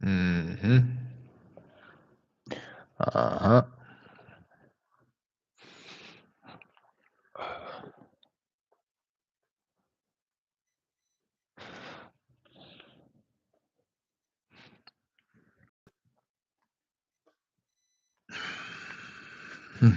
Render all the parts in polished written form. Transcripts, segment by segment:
Mhm. Uh-huh. Hmm.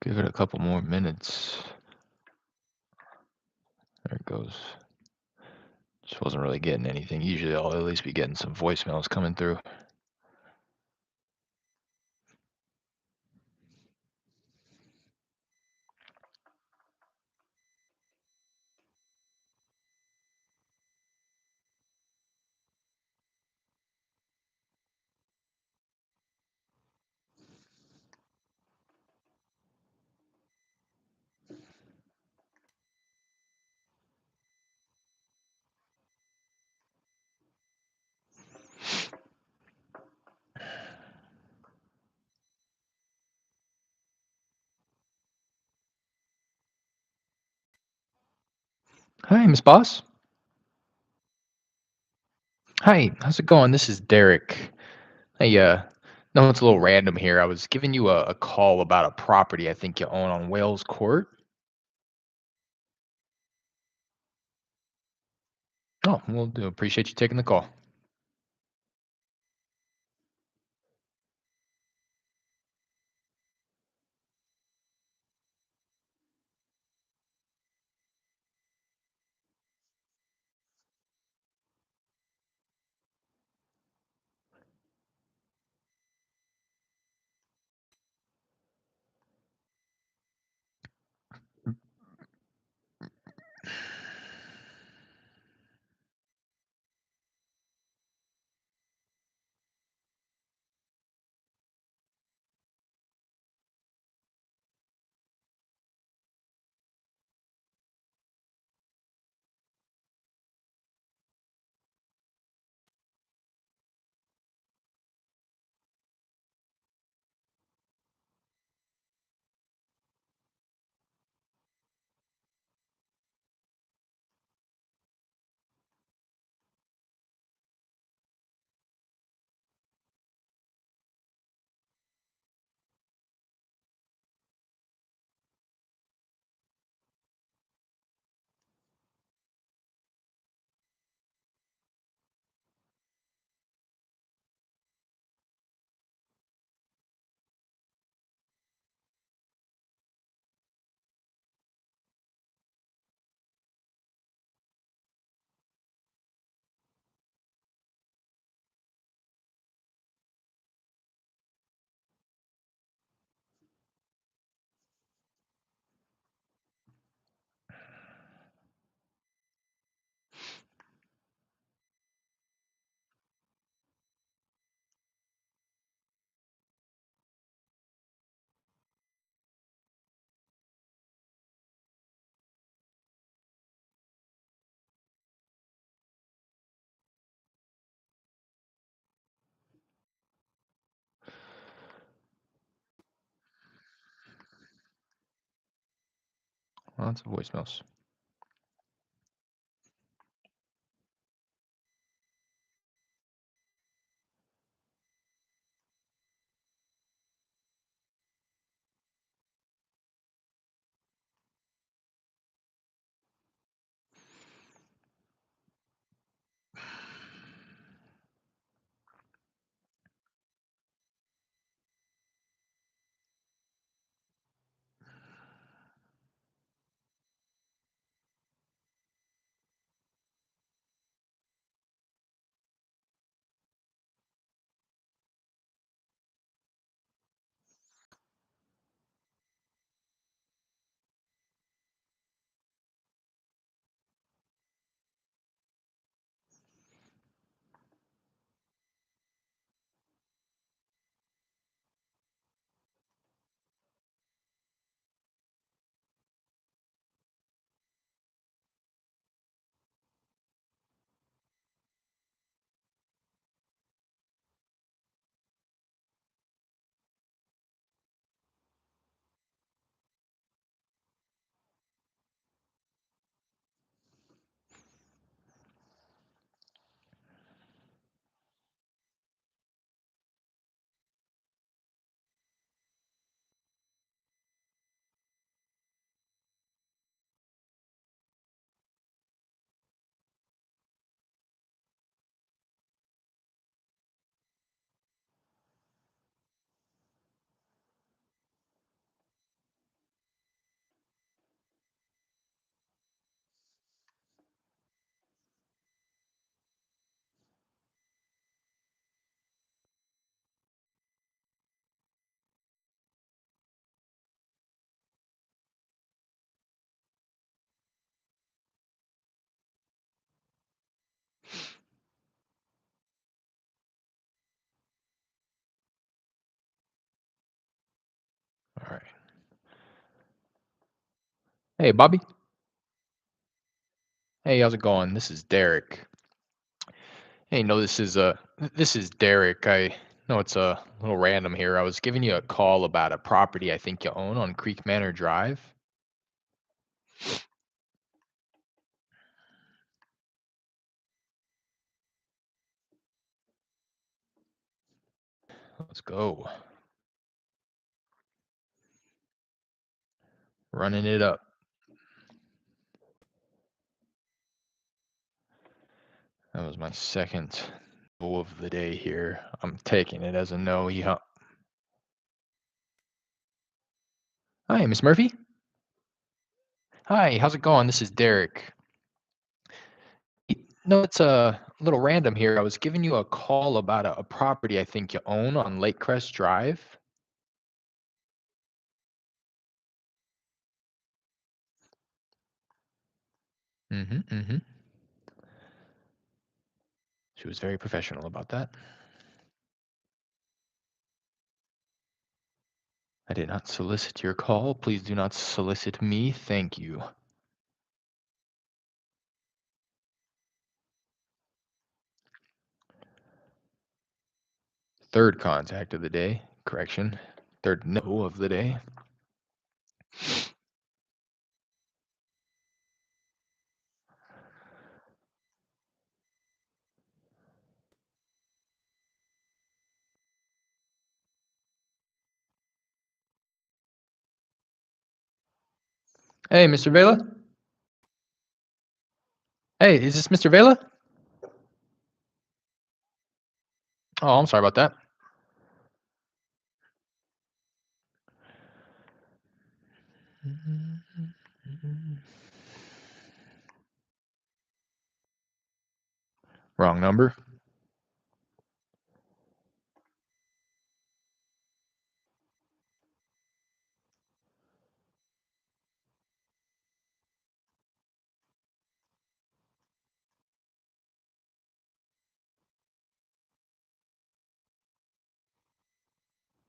Give it a couple more minutes. There it goes. Just wasn't really getting anything. Usually I'll at least be getting some voicemails coming through. Hi, Miss Boss. Hi, how's it going? This is Derek. Hey, no, it's a little random here. I was giving you a call about a property I think you own on Wales Court. Oh, well, do appreciate you taking the call. Lots of voicemails. All right. Hey, Bobby. Hey, how's it going? This is Derek. Hey, no, this is Derek. I know it's a little random here. I was giving you a call about a property I think you own on Creek Manor Drive. Let's go. Running it up. That was my second no of the day here. I'm taking it as a no. Yeah. Hi, Miss Murphy. Hi, how's it going? This is Derek. No, it's a little random here. I was giving you a call about a property I think you own on Lakecrest Drive. Mm-hmm. She was very professional about that. I did not solicit your call. Please do not solicit me. Thank you. Third contact of the day. Correction. Third no of the day. Hey, Mr. Vela? Hey, is this Mr. Vela? Oh, I'm sorry about that. Wrong number.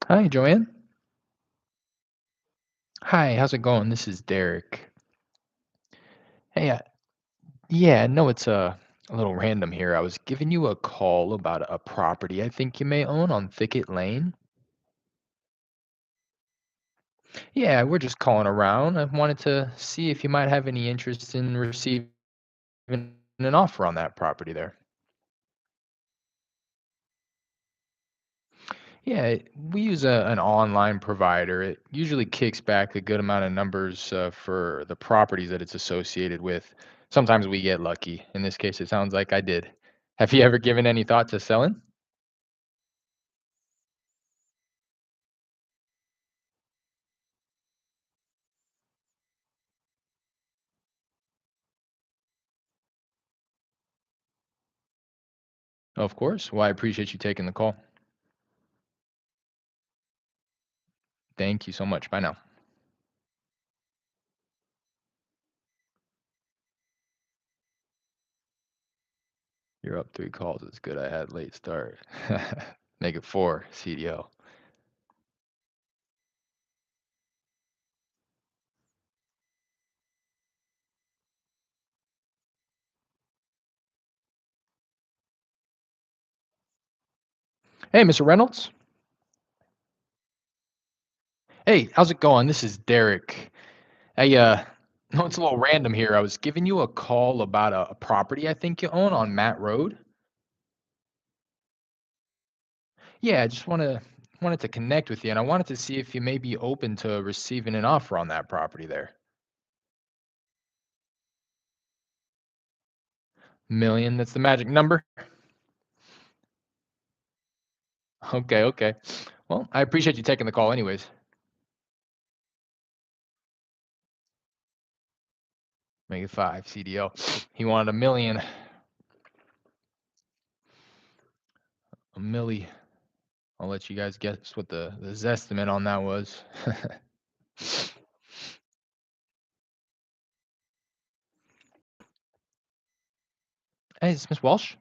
Hi, Joanne. Hi, how's it going? This is Derek. Hey, yeah, no, it's a little random here. I was giving you a call about a property I think you may own on Thicket Lane. Yeah, we're just calling around. I wanted to see if you might have any interest in receiving an offer on that property there. Yeah, we use an online provider. It usually kicks back a good amount of numbers for the properties that it's associated with. Sometimes we get lucky. In this case, it sounds like I did. Have you ever given any thought to selling? Of course. Well, I appreciate you taking the call. Thank you so much. Bye now. You're up 3 calls. It's good I had late start. Make it four, CDL. Hey, Mr. Reynolds. Hey, how's it going? This is Derek. Hey, no, it's a little random here. I was giving you a call about a property I think you own on Matt Road. Yeah, I just wanted to connect with you, and I wanted to see if you may be open to receiving an offer on that property there. Million, that's the magic number. Okay, okay. Well, I appreciate you taking the call anyways. Make it five, CDO. He wanted a million, a milli. I'll let you guys guess what the zestimate on that was. Hey, it's Miss Walsh.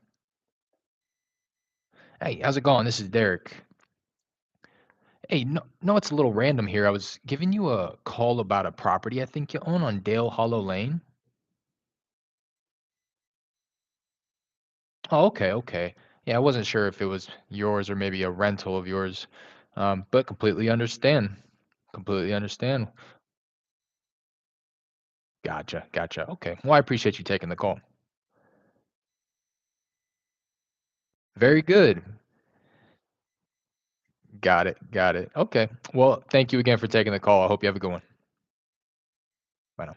Hey, how's it going? This is Derek. Hey, no, it's a little random here. I was giving you a call about a property I think you own on Dale Hollow Lane. Oh, okay, okay. Yeah, I wasn't sure if it was yours or maybe a rental of yours, but completely understand. Completely understand. Gotcha, gotcha. Okay. Well, I appreciate you taking the call. Very good. Got it, got it. Okay. Well, thank you again for taking the call. I hope you have a good one. Bye now.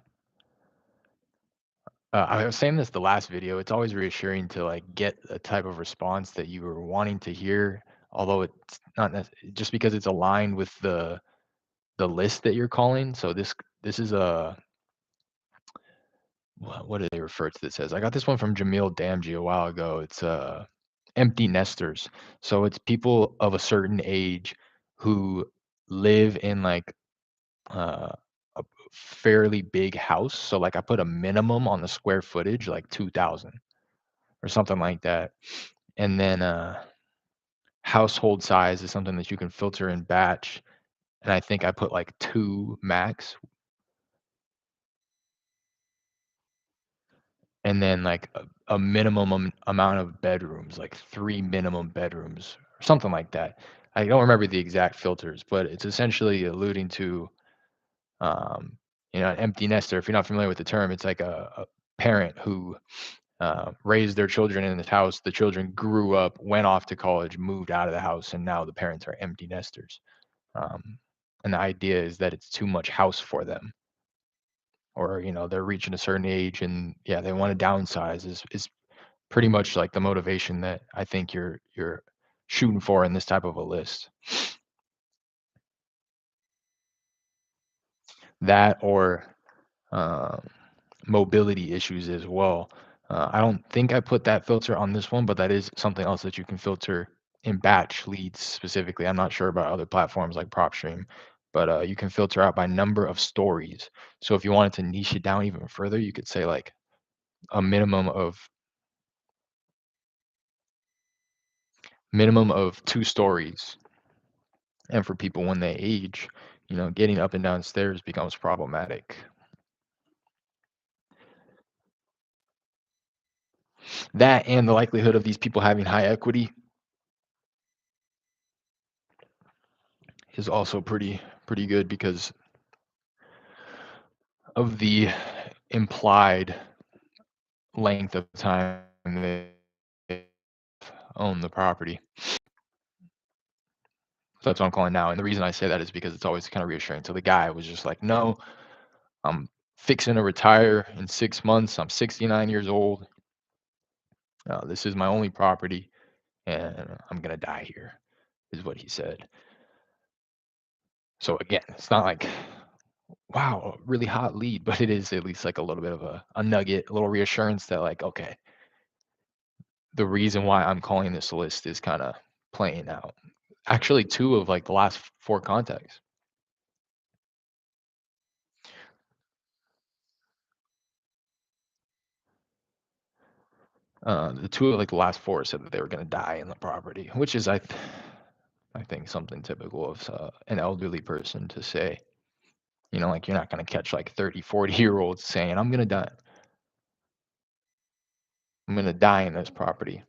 I was saying this the last video. It's always reassuring to like get a type of response that you were wanting to hear, although it's not just because it's aligned with the list that you're calling. So this is a what do they refer to this as? I got this one from Jamil Damji a while ago. It's empty nesters. So it's people of a certain age who live in like uh, a fairly big house. So like I put a minimum on the square footage, like 2,000 or something like that. And then household size is something that you can filter in batch. And I think I put like two max, and then like a minimum amount of bedrooms, like three minimum bedrooms or something like that. I don't remember the exact filters, but it's essentially alluding to um, an empty nester. If you're not familiar with the term, it's like a parent who raised their children in this house. The children grew up, went off to college, moved out of the house, and now the parents are empty nesters. Um, and the idea is that it's too much house for them, or they're reaching a certain age, and yeah, they want to downsize. Is pretty much like the motivation that I think you're shooting for in this type of a list. That or um, mobility issues as well. I don't think I put that filter on this one, but that is something else that you can filter in batch leads specifically. I'm not sure about other platforms like PropStream, but you can filter out by number of stories. So if you wanted to niche it down even further, you could say like a minimum of 2 stories. And for people when they age, getting up and down stairs becomes problematic. That and the likelihood of these people having high equity is also pretty good because of the implied length of time they own the property. So that's what I'm calling now. And the reason I say that is because it's always kind of reassuring. So the guy was just like, no, I'm fixing to retire in 6 months. I'm 69 years old. This is my only property, and I'm going to die here, is what he said. So again, it's not like, wow, a really hot lead, but it is at least like a little bit of a nugget, a little reassurance that, like, okay, the reason why I'm calling this list is kind of playing out. Actually, two of like the last four contacts. The two of like the last four said that they were going to die in the property, which is I think something typical of an elderly person to say. Like you're not going to catch like 30, 40-year olds saying, I'm going to die. I'm going to die in this property.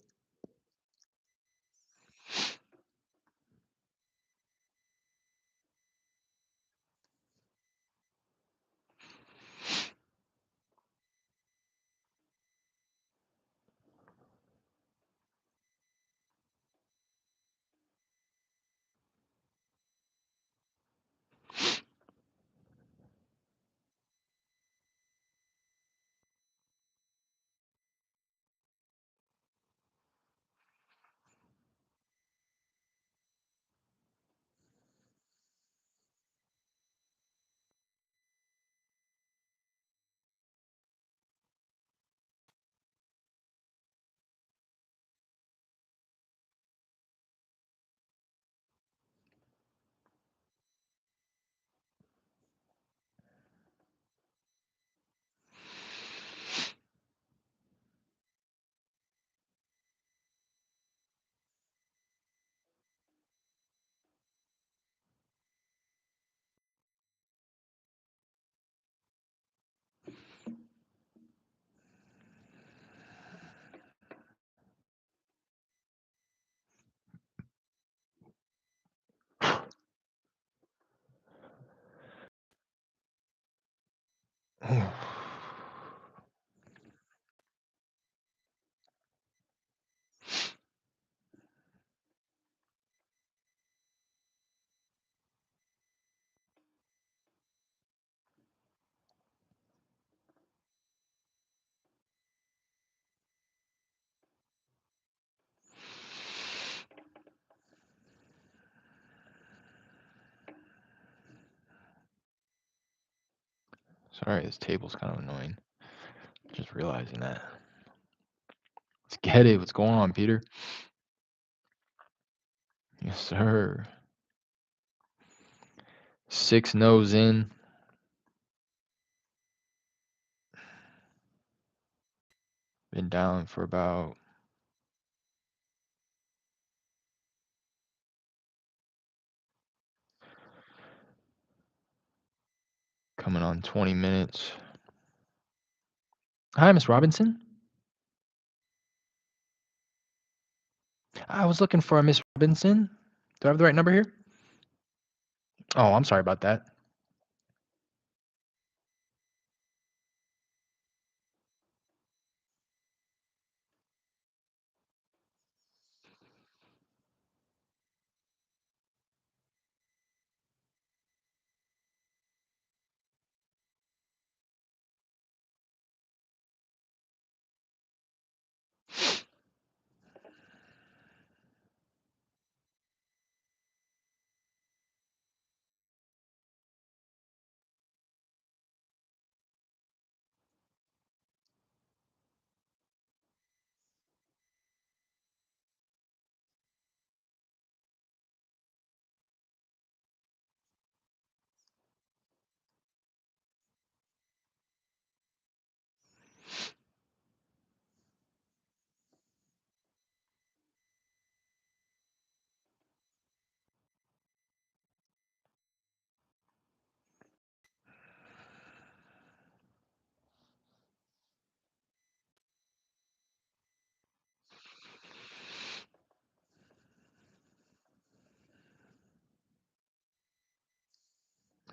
Sorry, this table's kind of annoying. Just realizing that. Let's get it. What's going on, Peter? Yes, sir. 6 no's in. Been down for about coming on 20 minutes. Hi, Miss Robinson. I was looking for a Miss Robinson. Do I have the right number here? Oh, I'm sorry about that.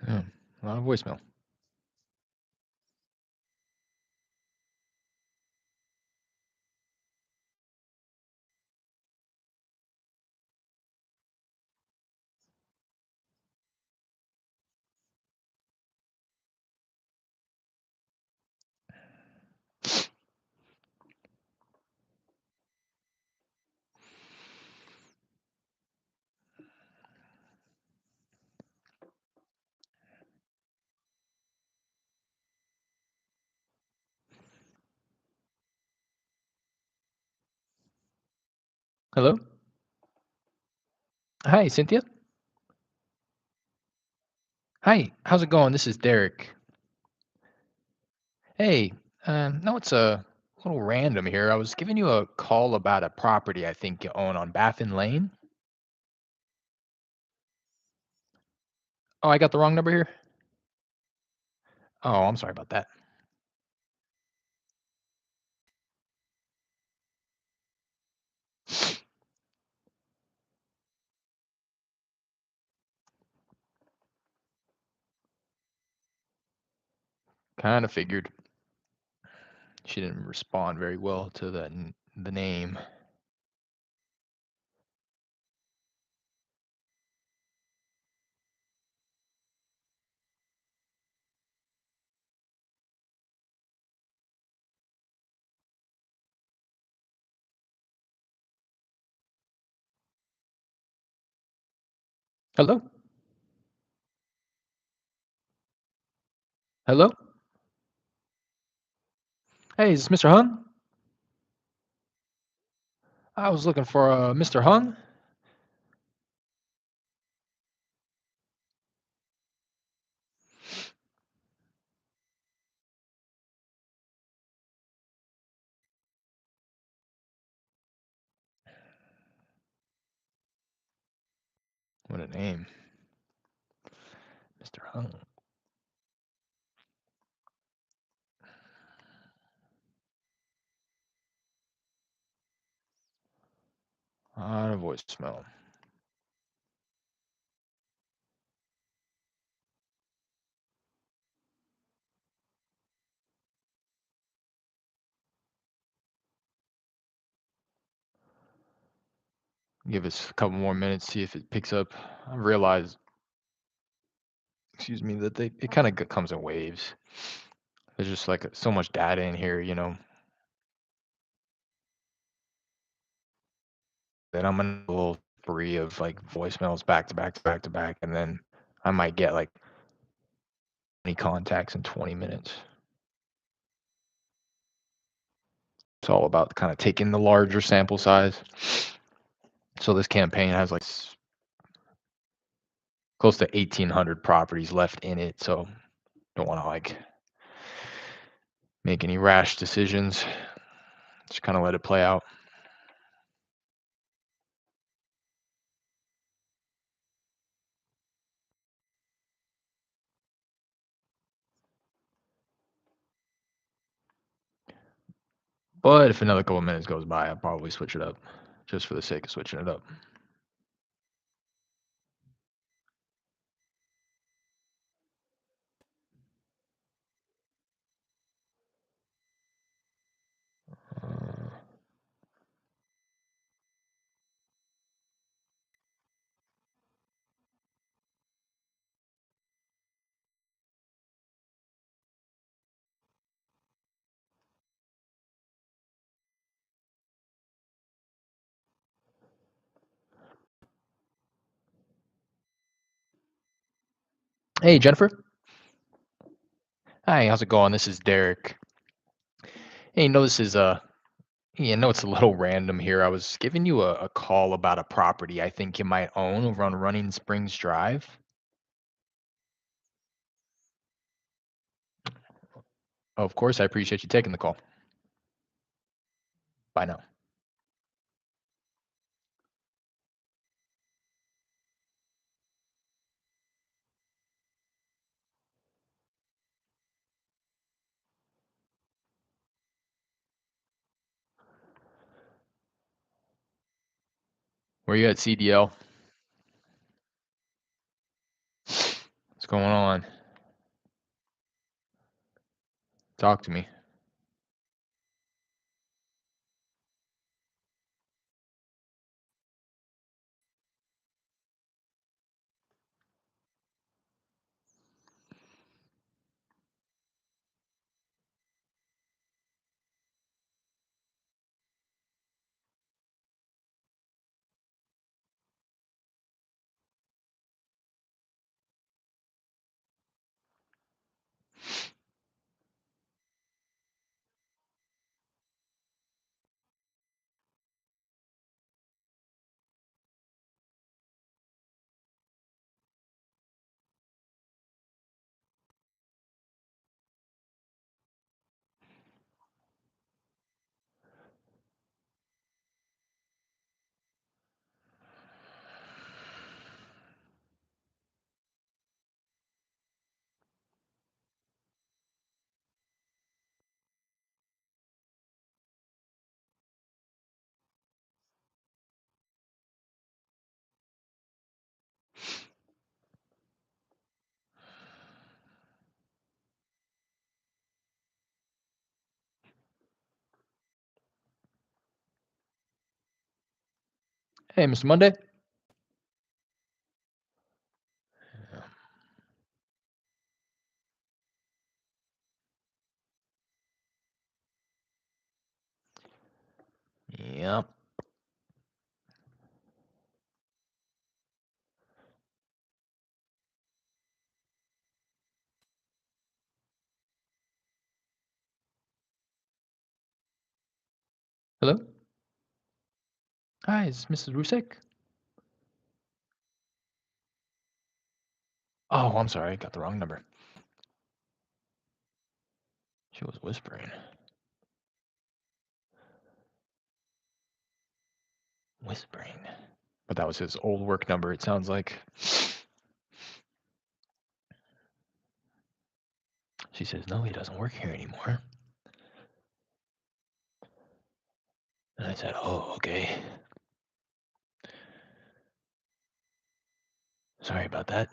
Yeah, a lot of voicemail. Hello? Hi, Cynthia. Hi, how's it going? This is Derek. Hey, no, it's a little random here. I was giving you a call about a property I think you own on Baffin Lane. Oh, I got the wrong number here? Oh, I'm sorry about that. Kind of figured she didn't respond very well to the name. Hello? Hello? Hey, is this Mr. Hung? I was looking for Mr. Hung. What a name, Mr. Hung. On a voicemail. Give us a couple more minutes, see if it picks up. I realize, excuse me, that it kind of comes in waves. There's just like so much data in here, that I'm in a little free of like voicemails back to back to back to back, and then I might get like 20 contacts in 20 minutes. It's all about kind of taking the larger sample size. So this campaign has like close to 1,800 properties left in it, so don't want to like make any rash decisions. Just kind of let it play out. But if another couple minutes goes by, I'll probably switch it up just for the sake of switching it up. Uh, hey, Jennifer. Hi, how's it going? This is Derek. Hey, no, this is yeah, no, it's a little random here. I was giving you a call about a property I think you might own over on Running Springs Drive. Of course, I appreciate you taking the call. Bye now. Where you at, CDL? What's going on? Talk to me. Hey, Mr. Monday. Yep. Hello? Hi, is this Mrs. Rusek? Oh, I'm sorry. I got the wrong number. She was whispering. Whispering. But that was his old work number, it sounds like. She says, no, he doesn't work here anymore. And I said, oh, okay. Sorry about that.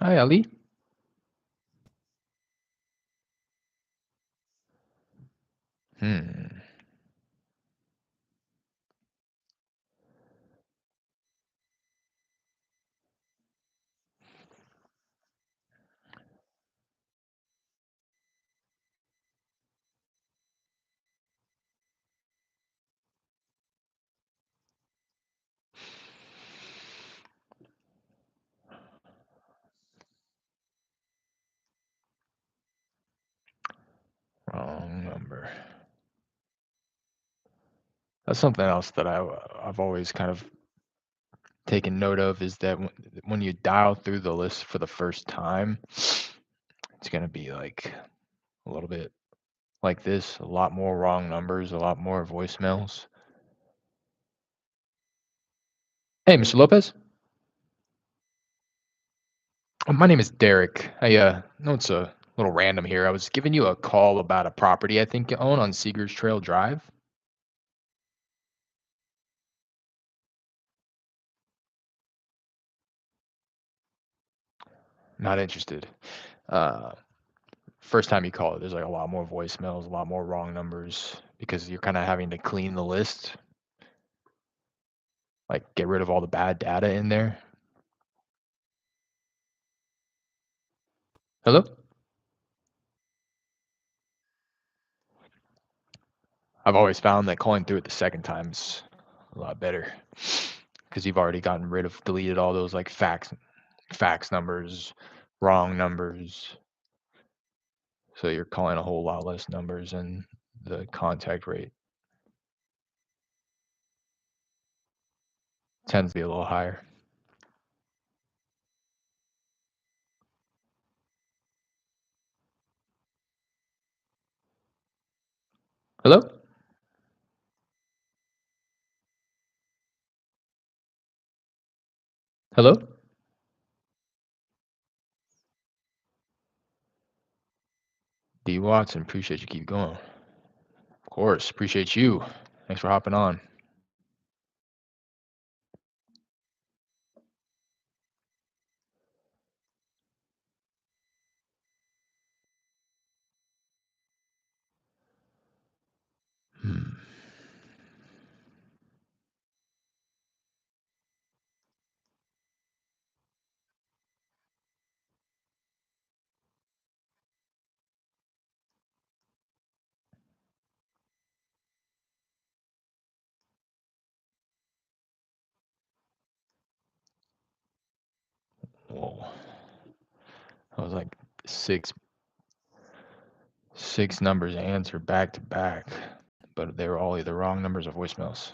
Hi, Ali. Hmm. Wrong number. That's something else that I've always kind of taken note of is that when you dial through the list for the first time, it's going to be like a little bit like this, a lot more wrong numbers, a lot more voicemails. Hey, Mr. Lopez. My name is Derek. I know it's a little random here. I was giving you a call about a property I think you own on Seegers Trail Drive. Not interested. Uh, First time you call it, there's like a lot more voicemails, a lot more wrong numbers because you're kind of having to clean the list, like get rid of all the bad data in there. Hello? I've always found that calling through it the second time is a lot better because you've already gotten rid of, deleted all those like fax numbers, wrong numbers. So you're calling a whole lot less numbers and the contact rate tends to be a little higher. Hello? Hello? D Watson, appreciate you keep going. Of course, appreciate you. Thanks for hopping on. Hmm. Whoa. That was like six six numbers answered back to back, but they were all either wrong numbers or voicemails.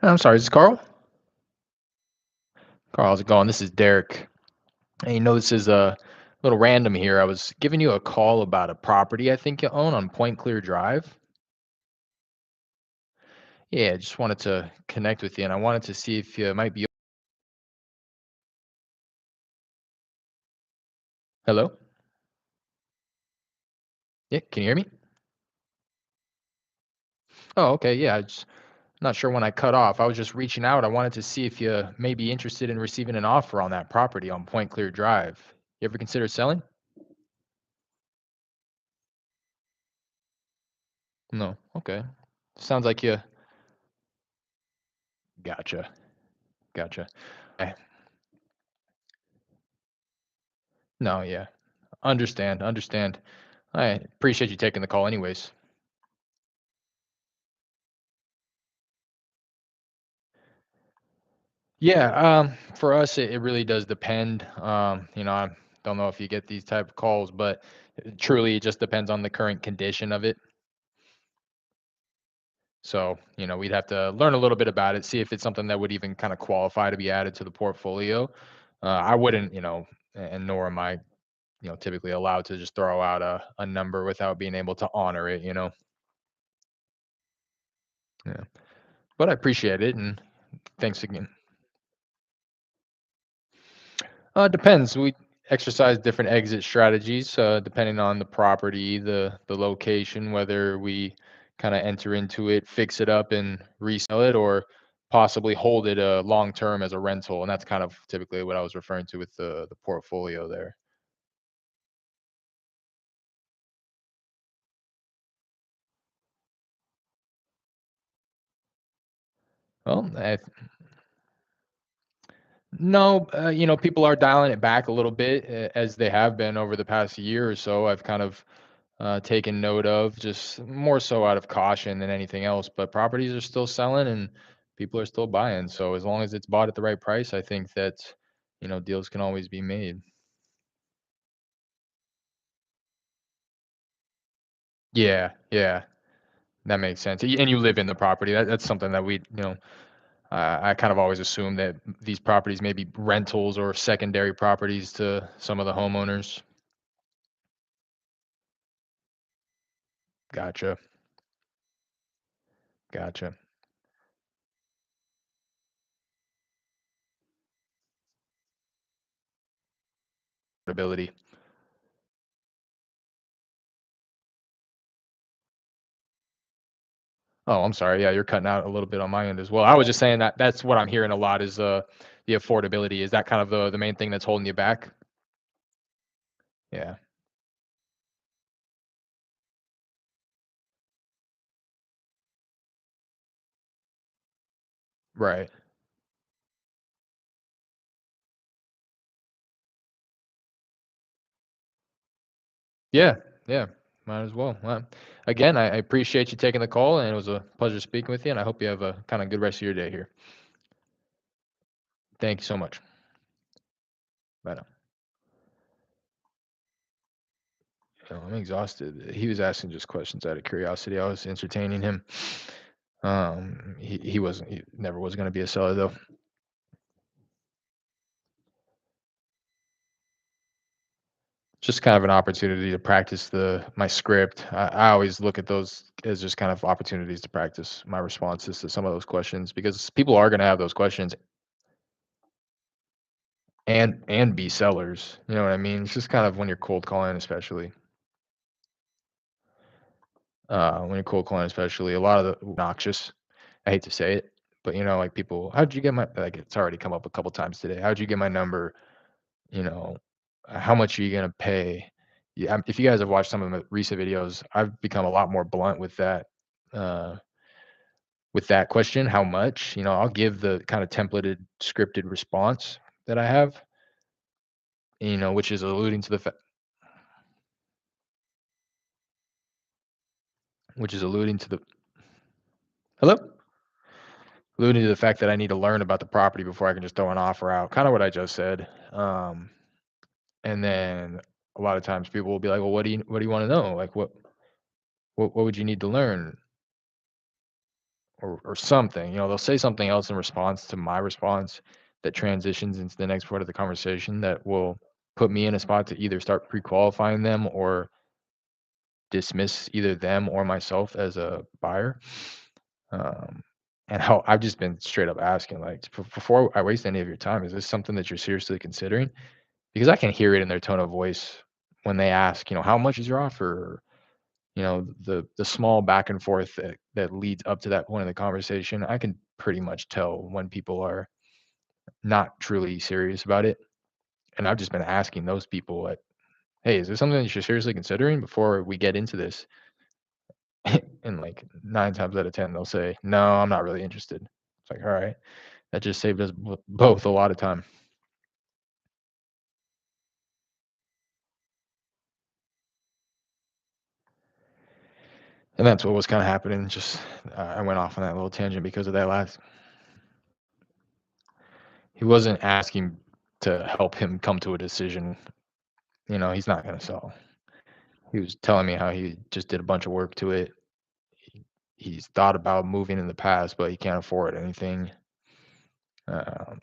I'm sorry, is this Carl? Carl, how's it going? This is Derek. Hey, this is a little random here. I was giving you a call about a property I think you own on Point Clear Drive. Yeah, just wanted to connect with you, and I wanted to see if you might be. Hello? Yeah, can you hear me? Oh, okay. Yeah, I just not sure when I cut off. I was just reaching out. I wanted to see if you may be interested in receiving an offer on that property on Point Clear Drive. You ever consider selling? No. Okay. Sounds like you. Gotcha. Gotcha. Eh, No, yeah. Understand. Understand. I appreciate you taking the call, anyways. Yeah, for us, it really does depend. I don't know if you get these type of calls, but truly, it just depends on the current condition of it. So, we'd have to learn a little bit about it, see if it's something that would even kind of qualify to be added to the portfolio. I wouldn't, and nor am I, typically allowed to just throw out a number without being able to honor it. Yeah. But I appreciate it, and thanks again. Depends. We exercise different exit strategies, depending on the property, the location, whether we kind of enter into it, fix it up, and resell it, or possibly hold it long term as a rental. And that's kind of typically what I was referring to with the portfolio there. Well, no, people are dialing it back a little bit as they have been over the past year or so. I've kind of taken note of, just more so out of caution than anything else. But properties are still selling and people are still buying. So as long as it's bought at the right price, I think that deals can always be made. Yeah, yeah, that makes sense. And you live in the property. That's something that I kind of always assume that these properties may be rentals or secondary properties to some of the homeowners. Gotcha, gotcha. Ability. Oh, I'm sorry. Yeah, you're cutting out a little bit on my end as well. I was just saying that that's what I'm hearing a lot is the affordability. Is that kind of the main thing that's holding you back? Yeah. Right. Yeah. Yeah. Might as well. Well, again, I appreciate you taking the call, and it was a pleasure speaking with you. And I hope you have a kind of good rest of your day here. Thank you so much. Bye now. I'm exhausted. He was asking just questions out of curiosity. I was entertaining him. He never was going to be a seller though. Just kind of an opportunity to practice my script. I always look at those as just kind of opportunities to practice my responses to some of those questions because people are going to have those questions and be sellers. You know what I mean? It's just kind of when you're cold calling, especially a lot of the noxious. I hate to say it, but like people, how'd you get my like? It's already come up a couple times today. How'd you get my number? You know, how much are you gonna pay? Yeah, if you guys have watched some of the recent videos, I've become a lot more blunt uh, with that question. How much? I'll give the kind of templated, scripted response that I have. Which is alluding to which is alluding to the hello, alluding to the fact that I need to learn about the property before I can just throw an offer out. Kind of what I just said. And then a lot of times people will be like, "Well, what do you want to know? Like, what would you need to learn?" or something. They'll say something else in response to my response that transitions into the next part of the conversation that will put me in a spot to either start pre-qualifying them or dismiss either them or myself as a buyer. Um, and how I've just been straight up asking, like, before I waste any of your time, is this something that you're seriously considering? Because I can hear it in their tone of voice when they ask, how much is your offer? Or, the small back and forth that leads up to that point of the conversation. I can pretty much tell when people are not truly serious about it. And I've just been asking those people, like, hey, is this something that you're seriously considering before we get into this? And like 9 times out of 10, they'll say, no, I'm not really interested. It's like, all right, that just saved us both a lot of time. And that's what was kind of happening. Just I went off on that little tangent because of that last. He wasn't asking to help him come to a decision. He's not going to sell. He was telling me how he just did a bunch of work to it. He's thought about moving in the past, but he can't afford anything. Um,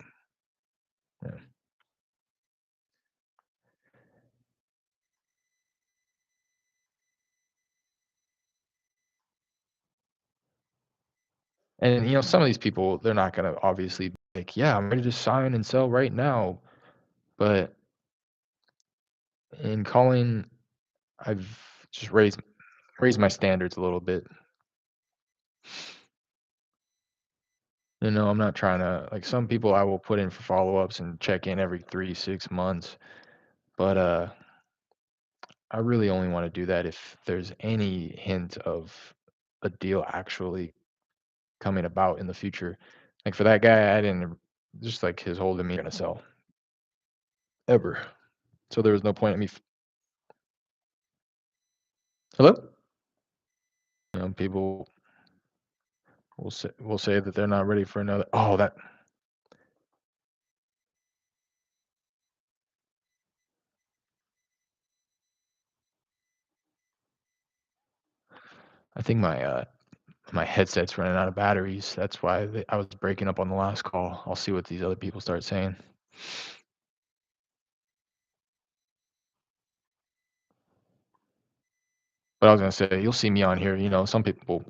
yeah. And some of these people, they're not going to obviously be like, yeah, I'm ready to sign and sell right now. But in calling, I've just raised my standards a little bit. I'm not trying to, like, some people I will put in for follow-ups and check in every 3, 6 months. But I really only want to do that if there's any hint of a deal actually coming about in the future. Like for that guy, I didn't just like his whole demeanor gonna sell ever. So there was no point in me. Hello? People will say that they're not ready for another. Oh, that I think my headset's running out of batteries. That's why I was breaking up on the last call. I'll see what these other people start saying. But I was gonna say you'll see me on here. Some people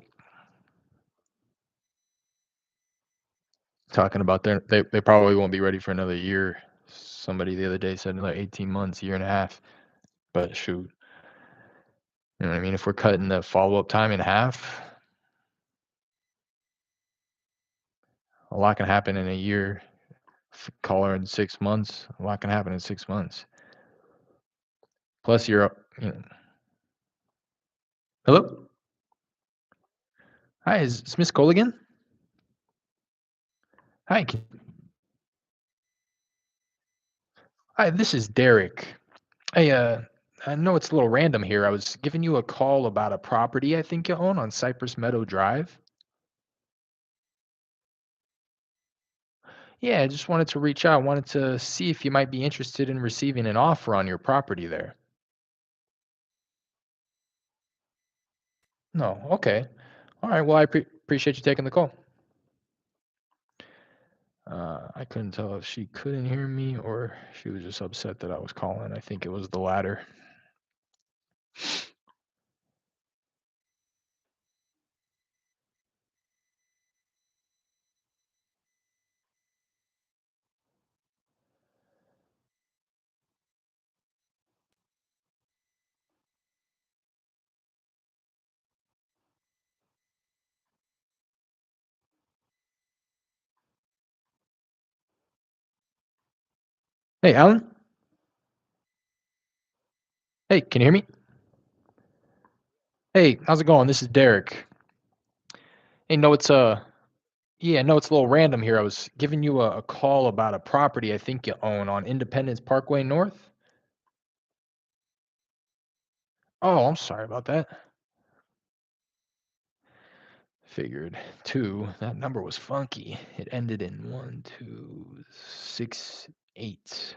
talking about they probably won't be ready for another year. Somebody the other day said like 18 months, year and a half. But shoot, you know what I mean? If we're cutting the follow-up time in half, a lot can happen in a year. Call her in 6 months. A lot can happen in 6 months. Plus, hello. Hi, is Miss Cole again? Hi, hi. This is Derek. Hey, I know it's a little random here. I was giving you a call about a property I think you own on Cypress Meadow Drive. Yeah, I just wanted to reach out. Wanted to see if you might be interested in receiving an offer on your property there. No, okay. All right. Well, I appreciate you taking the call. I couldn't tell if she couldn't hear me or she was just upset that I was calling. I think it was the latter. Hey, Alan. Hey, can you hear me? Hey, how's it going? This is Derek. Hey, no, it's yeah, no, it's a little random here. I was giving you a call about a property I think you own on Independence Parkway North. Oh, I'm sorry about that. Figured two. That number was funky. It ended in 1268.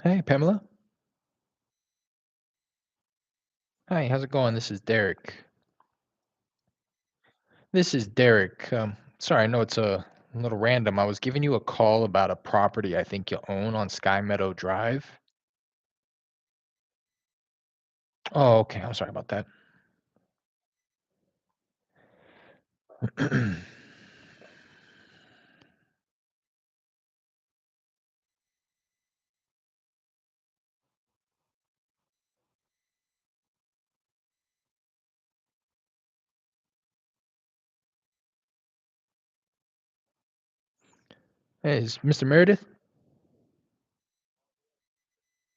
Hey, Pamela. Hi, how's it going? This is Derek. This is Derek. Sorry, I know it's a little random. I was giving you a call about a property I think you own on Sky Meadow Drive. Oh, okay. I'm sorry about that. Hey, is Mr. Meredith?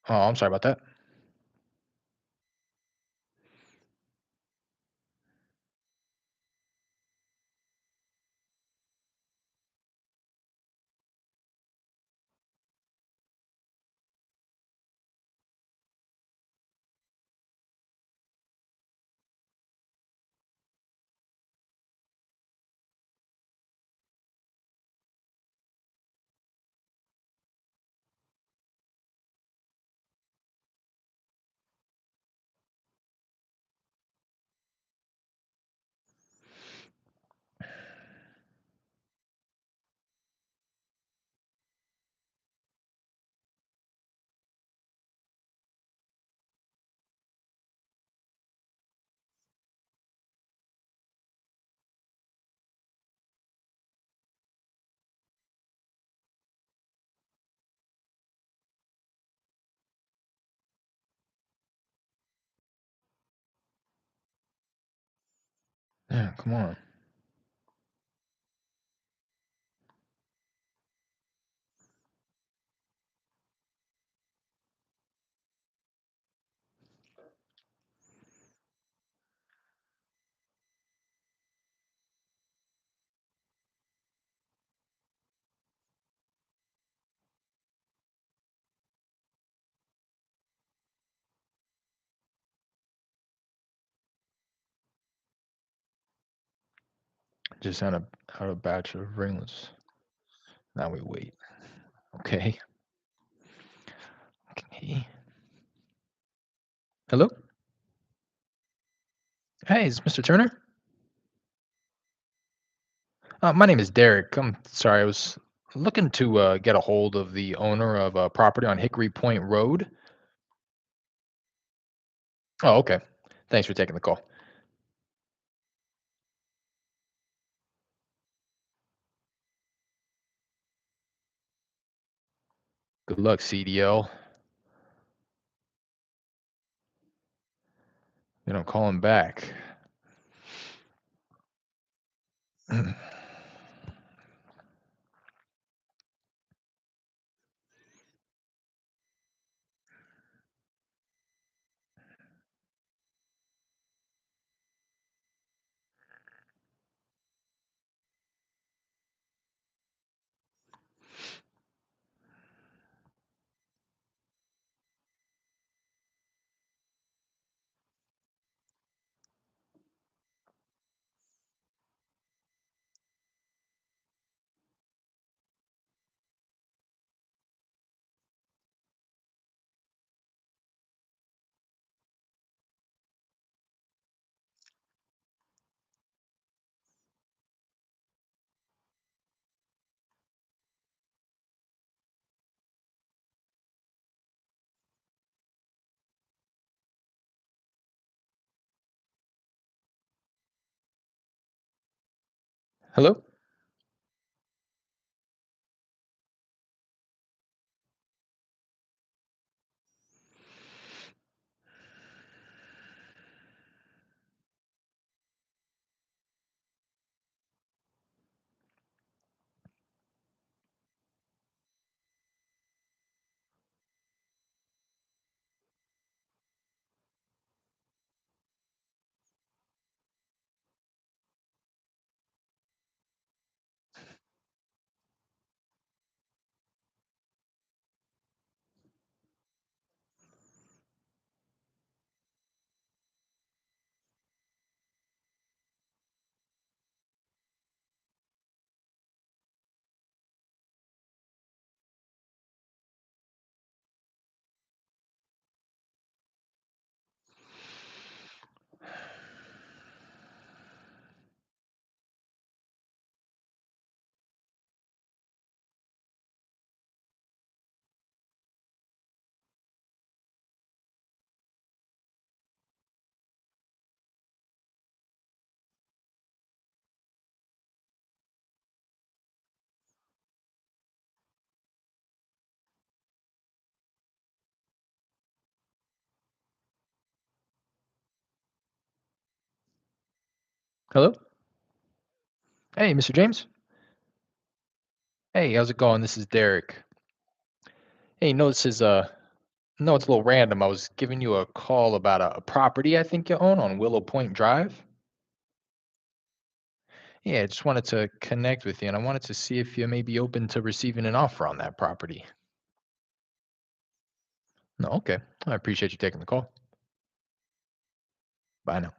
Oh, I'm sorry about that. Yeah, come on. Just had a batch of ringlets. Now we wait. Okay. Okay. Hello? Hey, is Mr. Turner? My name is Derek. I'm sorry, I was looking to get a hold of the owner of a property on Hickory Point Road. Oh, okay. Thanks for taking the call. Good luck, CDL. You know, call him back. Hello? Hello? Hey, Mr. James. Hey, how's it going? This is Derek. Hey, no, this is no, it's a little random. I was giving you a call about a property I think you own on Willow Point Drive. Yeah, I just wanted to connect with you, and I wanted to see if you may be open to receiving an offer on that property. No, okay. I appreciate you taking the call. Bye now.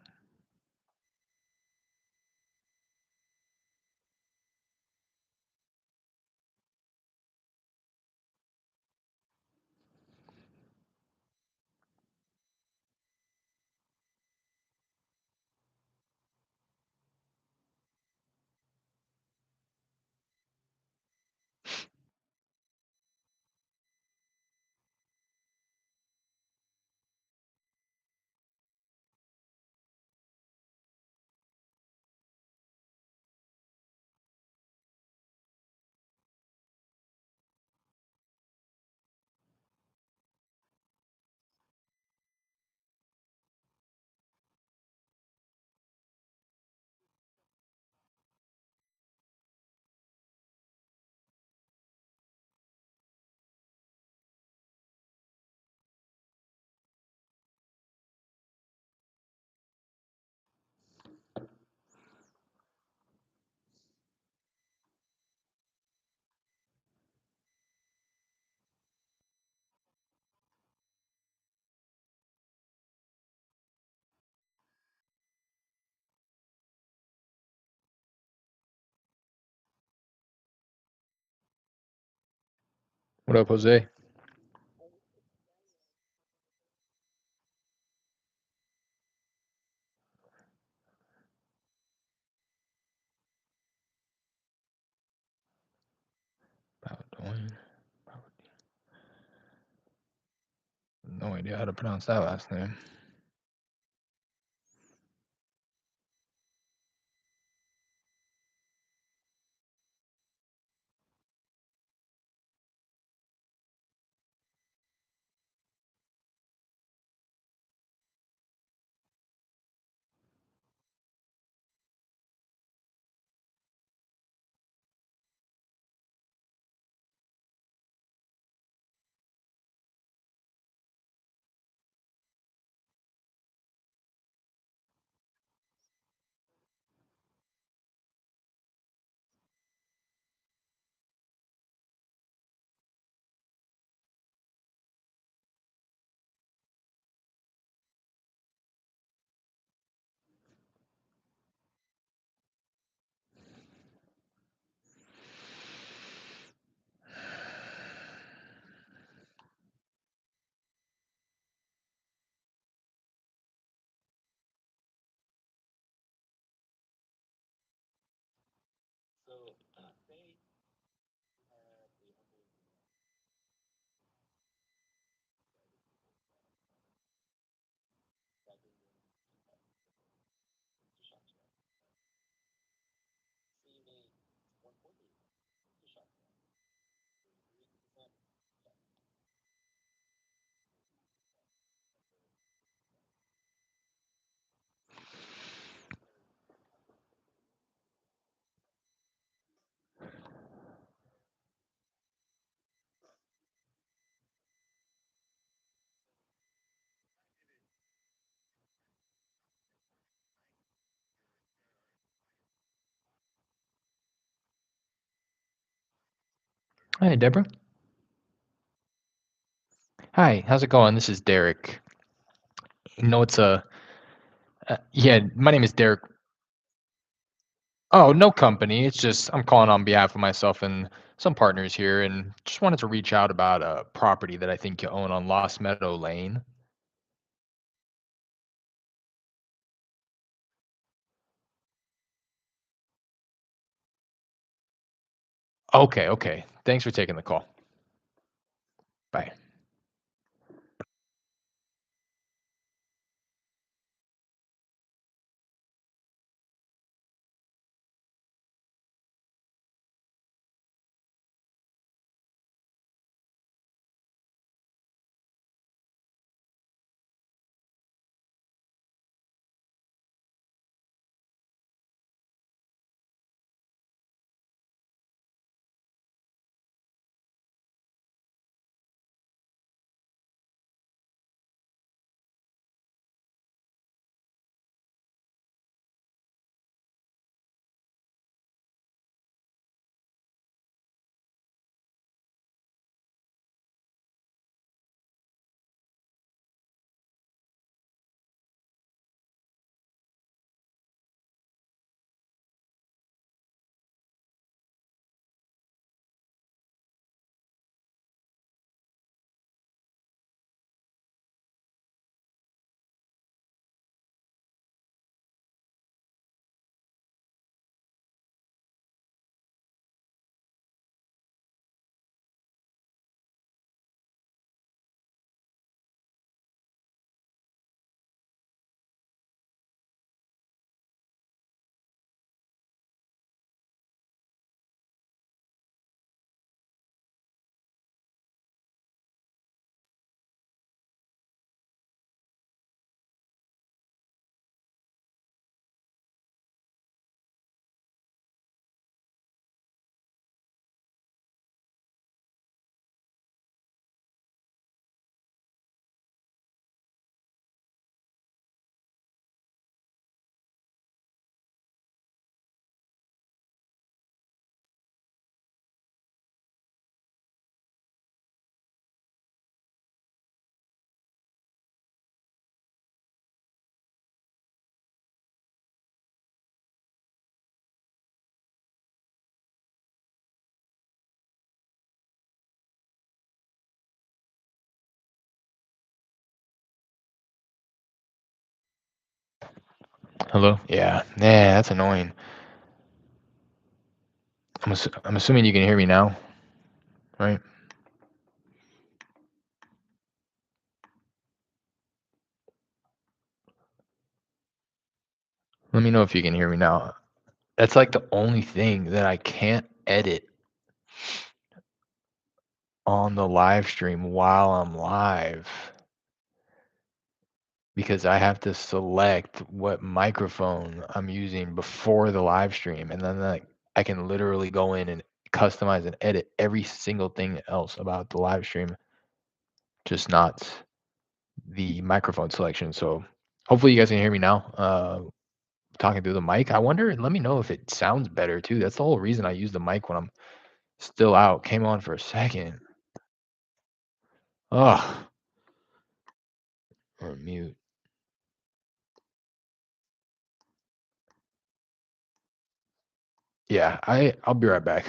What up, Jose? Bowdoin. No idea how to pronounce that last name. Hi, Deborah. Hi, how's it going? This is Derek. No, it's a yeah. My name is Derek. Oh, no company. It's just I'm calling on behalf of myself and some partners here, and just wanted to reach out about a property that I think you own on Lost Meadow Lane. Okay, okay. Thanks for taking the call. Bye. Hello? Yeah. Yeah, that's annoying. I'm assuming you can hear me now, right? Let me know if you can hear me now. That's like the only thing that I can't edit on the live stream while I'm live because I have to select what microphone I'm using before the live stream, and then like I can literally go in and customize and edit every single thing else about the live stream, just not the microphone selection. So hopefully you guys can hear me now. Talking through the mic. I wonder, let me know if it sounds better too. That's the whole reason I use the mic when I'm still out. Came on for a second. Oh, or mute. Yeah, I'll be right back.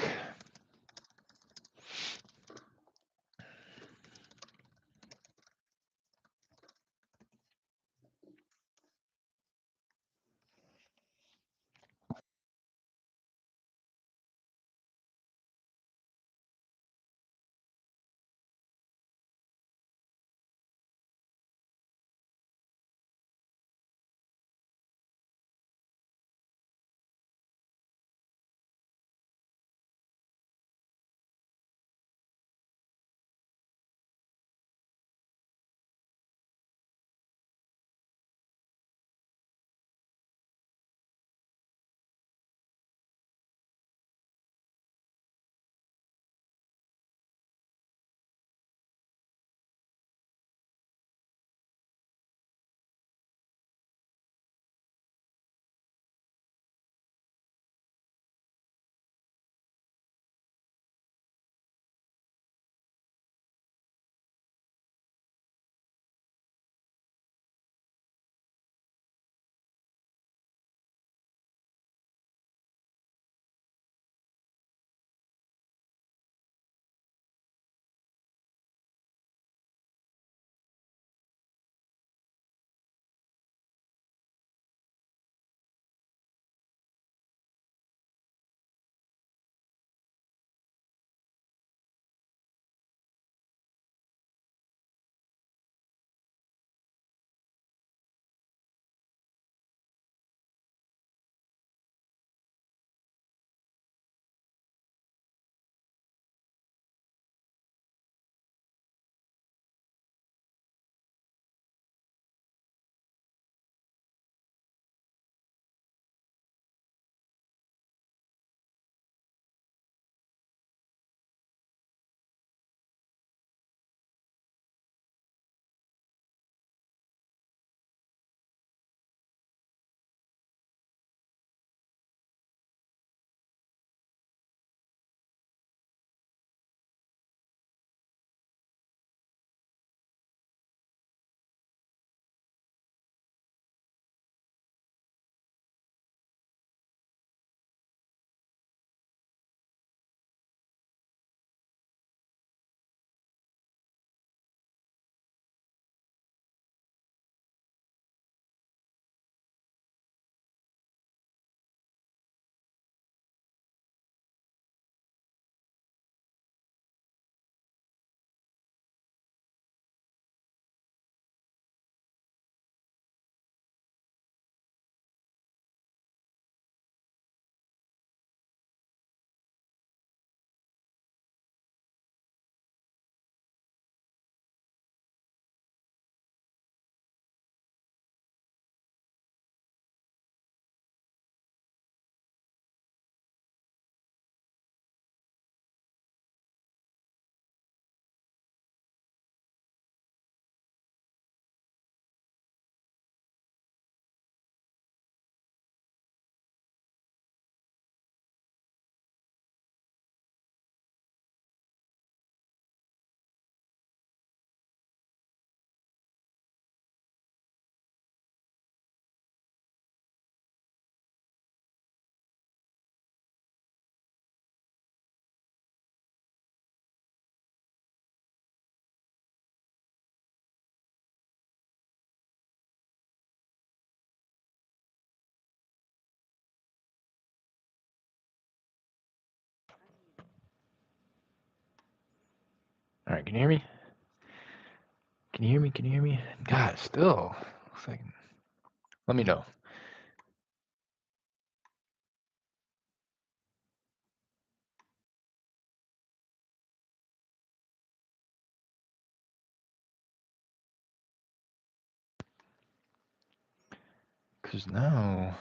All right, can you hear me? Can you hear me? Can you hear me? God, still. Looks like, let me know. Because now.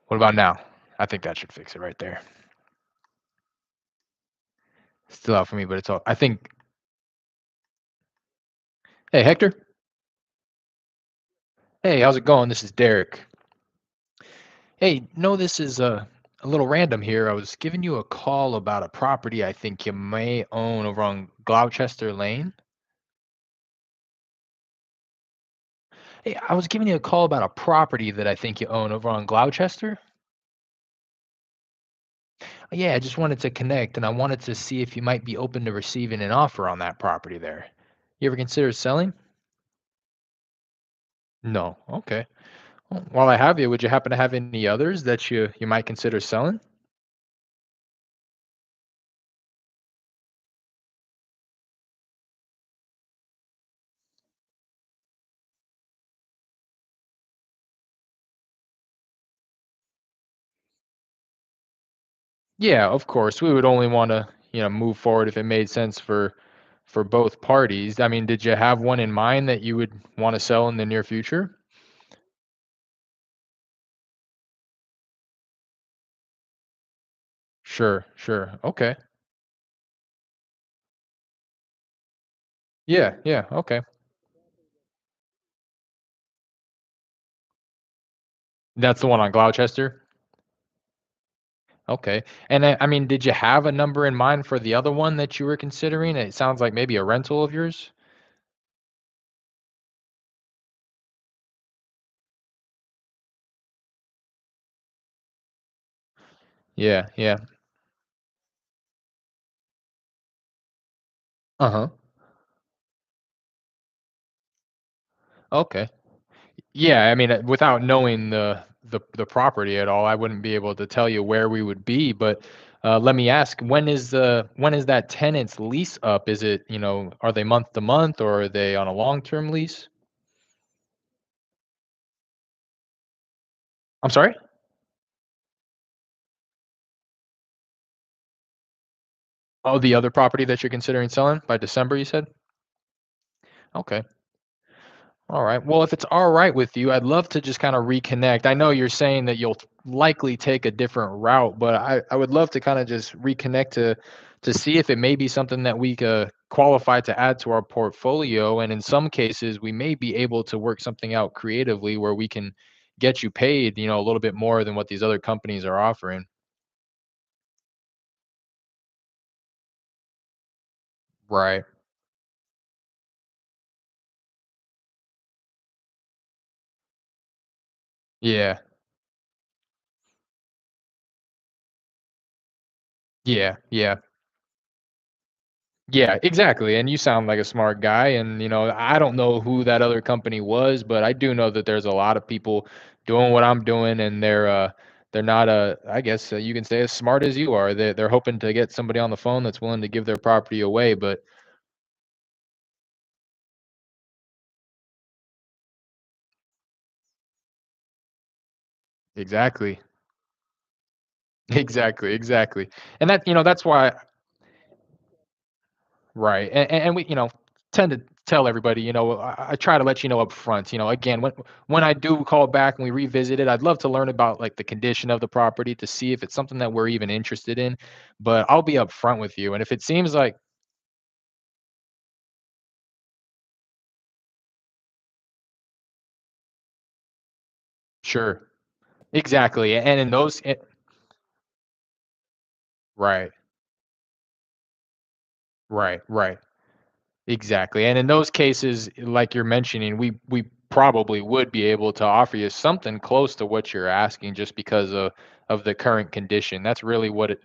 What about now? I think that should fix it right there. Still out for me, but it's all. I think. Hey, Hector. Hey, how's it going? This is Derek. Hey, no, this is a little random here. I was giving you a call about a property I think you may own over on Gloucester Lane. Hey, I was giving you a call about a property that I think you own over on Gloucester. Yeah, I just wanted to connect and I wanted to see if you might be open to receiving an offer on that property there. You ever consider selling? No. Okay. Well, while I have you, would you happen to have any others that you might consider selling? Yeah, of course. We would only want to, move forward if it made sense for for both parties. I mean, did you have one in mind that you would want to sell in the near future? Sure, sure. Okay. Yeah, yeah. Okay. That's the one on Gloucester? Okay. And I mean, did you have a number in mind for the other one that you were considering? It sounds like maybe a rental of yours? Yeah, yeah. Uh-huh. Okay. Yeah, I mean, without knowing the property at all, I wouldn't be able to tell you where we would be, but let me ask, when is that tenant's lease up? Is it, are they month to month or are they on a long-term lease? I'm sorry? Oh, the other property that you're considering selling by December, you said? Okay. All right. Well, if it's all right with you, I'd love to just kind of reconnect. I know you're saying that you'll likely take a different route, but I would love to kind of just reconnect to see if it may be something that we could qualify to add to our portfolio. And in some cases, we may be able to work something out creatively where we can get you paid, a little bit more than what these other companies are offering. Right. Yeah. Yeah. Yeah. Yeah, exactly. And you sound like a smart guy. And, I don't know who that other company was, but I do know that there's a lot of people doing what I'm doing, and they're not I guess you can say as smart as you are. They're hoping to get somebody on the phone that's willing to give their property away. But exactly, exactly, exactly. And that's why. Right. And we, tend to tell everybody, I try to let you know up front, again, when I do call back and we revisit it, I'd love to learn about like the condition of the property to see if it's something that we're even interested in. But I'll be upfront with you. And if it seems like, sure, exactly. And in those, right, right, right. Exactly. And in those cases, like you're mentioning, we probably would be able to offer you something close to what you're asking just because of the current condition. That's really what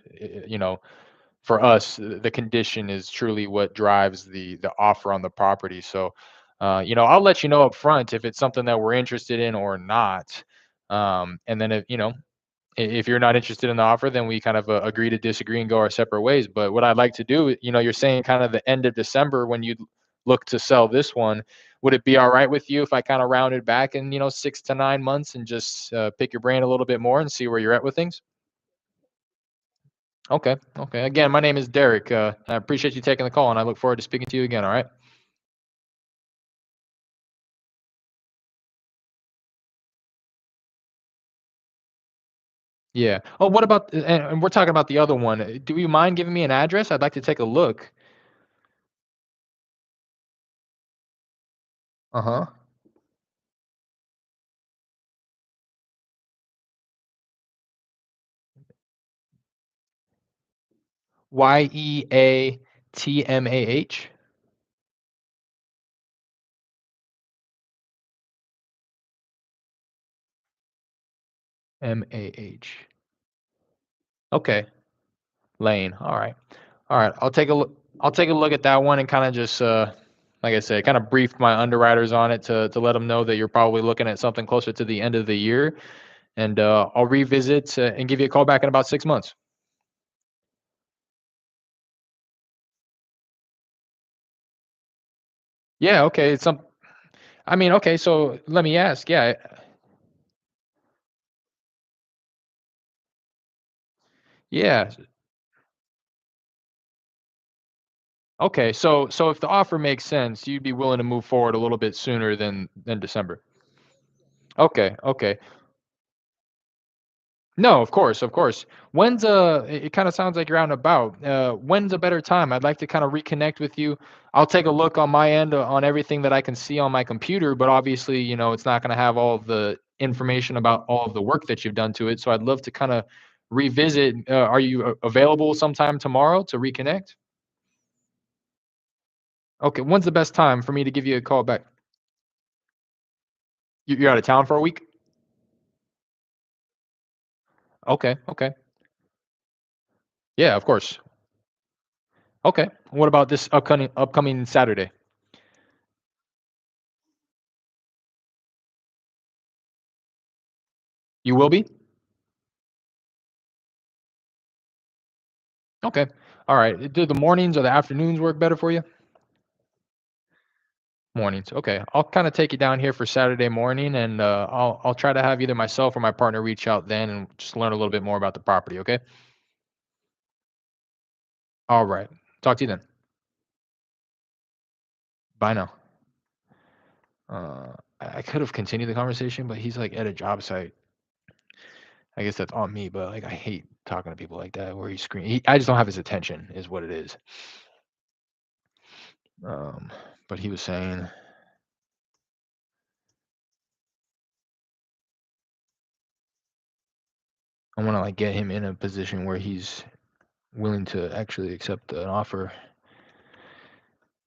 for us, the condition is truly what drives the offer on the property. So, I'll let you know up front if it's something that we're interested in or not. And then if you're not interested in the offer, then we kind of agree to disagree and go our separate ways. But what I'd like to do, you're saying kind of the end of December when you look to sell this one. Would it be all right with you if I kind of rounded back in 6 to 9 months and just pick your brain a little bit more and see where you're at with things? Okay. Okay. Again, my name is Derek. I appreciate you taking the call, and I look forward to speaking to you again. All right. Yeah. Oh, what about? And we're talking about the other one. Do you mind giving me an address? I'd like to take a look. Uh huh. Yeatmah. MAH. Okay. Lane. All right. All right. I'll take a look. I'll take a look at that one and kind of just, like I said, kind of brief my underwriters on it to let them know that you're probably looking at something closer to the end of the year, and I'll revisit and give you a call back in about 6 months. Yeah. Okay. It's some. I mean, okay. So let me ask. Yeah. Yeah. Okay, so if the offer makes sense, you'd be willing to move forward a little bit sooner than December. Okay, okay. No, of course, of course. When's it kind of sounds like you're out and about. When's a better time? I'd like to kind of reconnect with you. I'll take a look on my end on everything that I can see on my computer, but obviously, it's not going to have all of the information about all of the work that you've done to it. So I'd love to kind of revisit. Are you available sometime tomorrow to reconnect? Okay, when's the best time for me to give you a call back? You're out of town for a week? Okay, okay. Yeah, of course. Okay. What about this upcoming Saturday? You will be? Okay. All right. Do the mornings or the afternoons work better for you? Mornings. Okay. I'll kind of take you down here for Saturday morning, and I'll try to have either myself or my partner reach out then and just learn a little bit more about the property. Okay. All right. Talk to you then. Bye now. I could have continued the conversation, but he's like at a job site. I guess that's on me, but like I hate talking to people like that where he's screaming. I just don't have his attention, is what it is. Um, but he was saying I want to like get him in a position where he's willing to actually accept an offer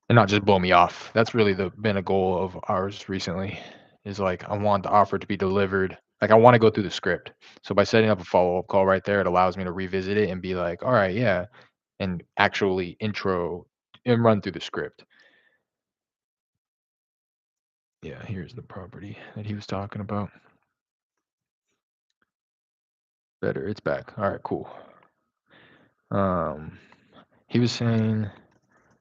and not just blow me off. That's really been a goal of ours recently. Is like I want the offer to be delivered. Like I want to go through the script. So by setting up a follow up call right there, it allows me to revisit it and be like, all right, yeah, and actually intro and run through the script. Yeah, here's the property that he was talking about. Better, it's back. All right, cool. Um, he was saying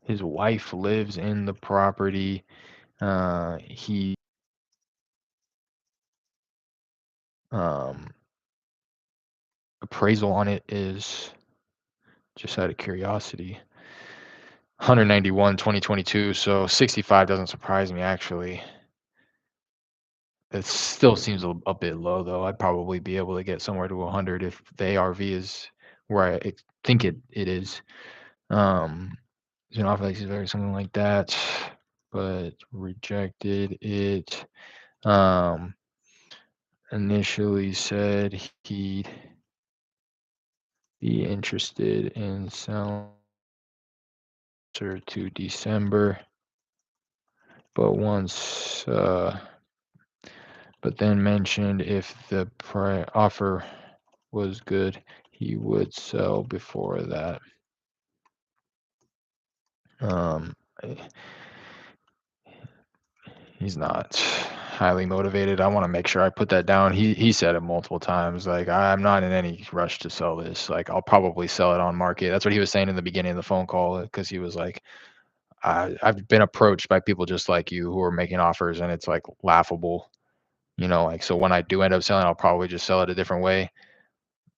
his wife lives in the property. He um appraisal on it is just out of curiosity 191 2022, so 65 doesn't surprise me actually. It still seems a bit low though. I'd probably be able to get somewhere to 100 if the ARV is where I think it is. Um, Xenophax is very something like that, but rejected it. Um, Initially said he'd be interested in selling to December, but once but then mentioned if the offer was good, he would sell before that. Um, eh, he's not highly motivated. I want to make sure I put that down. He said it multiple times. Like I'm not in any rush to sell this. Like I'll probably sell it on market. That's what he was saying in the beginning of the phone call because he was like, I've been approached by people just like you who are making offers, and it's like laughable. Like so when I do end up selling, I'll probably just sell it a different way.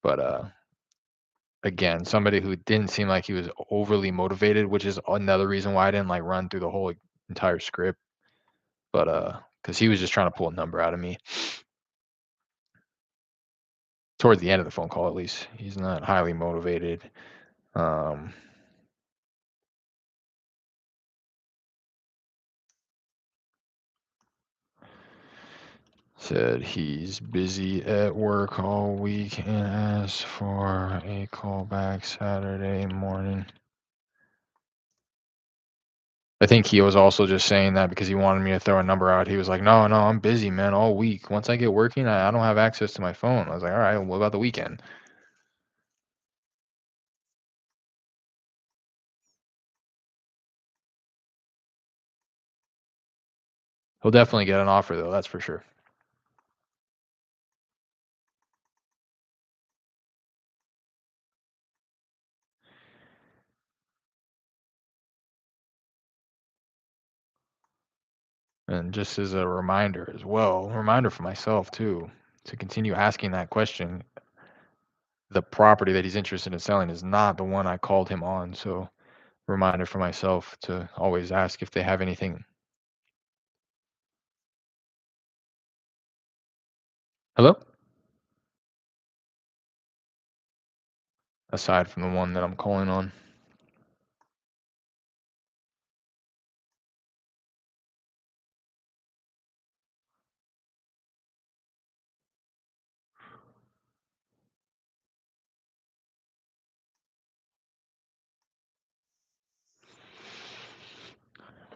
But again, somebody who didn't seem like he was overly motivated, which is another reason why I didn't like run through the whole entire script. But because he was just trying to pull a number out of me towards the end of the phone call, at least he's not highly motivated. Um, Said he's busy at work all week and asked for a call back Saturday morning. I think he was also just saying that because he wanted me to throw a number out. He was like, "No, no, I'm busy, man, all week. Once I get working, I don't have access to my phone." I was like, "All right, what about the weekend?" He'll definitely get an offer though, that's for sure. And just as a reminder as well, reminder for myself too, to continue asking that question. The property that he's interested in selling is not the one I called him on. So reminder for myself to always ask if they have anything. Hello? Aside from the one that I'm calling on.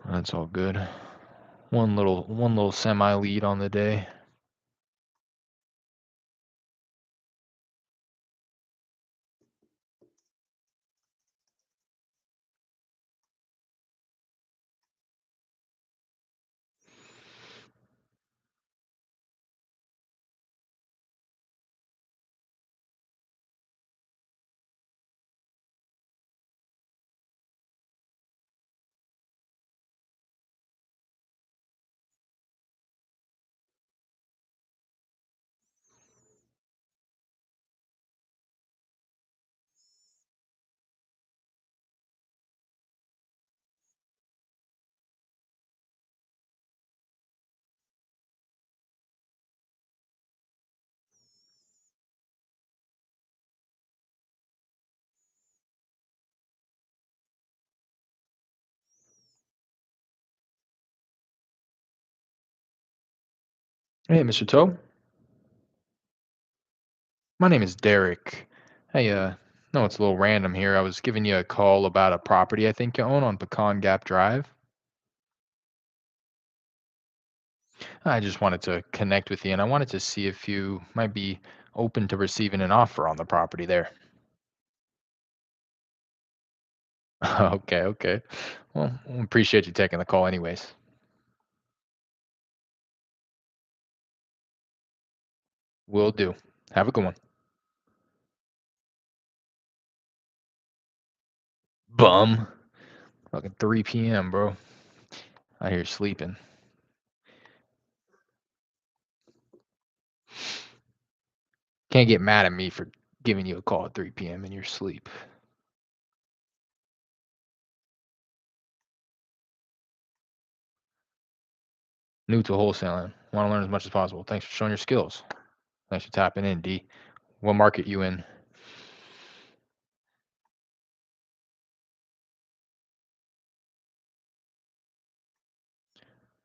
That's all good. One little semi lead on the day. Hey, Mr. Toe. My name is Derek. Hey, no, it's a little random here. I was giving you a call about a property I think you own on Pecan Gap Drive. I just wanted to connect with you, and I wanted to see if you might be open to receiving an offer on the property there. Okay, okay. Well, appreciate you taking the call anyways. Will do. Have a good one. Bum. Fucking 3 p.m., bro. I hear sleeping. Can't get mad at me for giving you a call at 3 p.m. in your sleep. New to wholesaling. Want to learn as much as possible. Thanks for showing your skills. Thanks for tapping in, D. What market you in?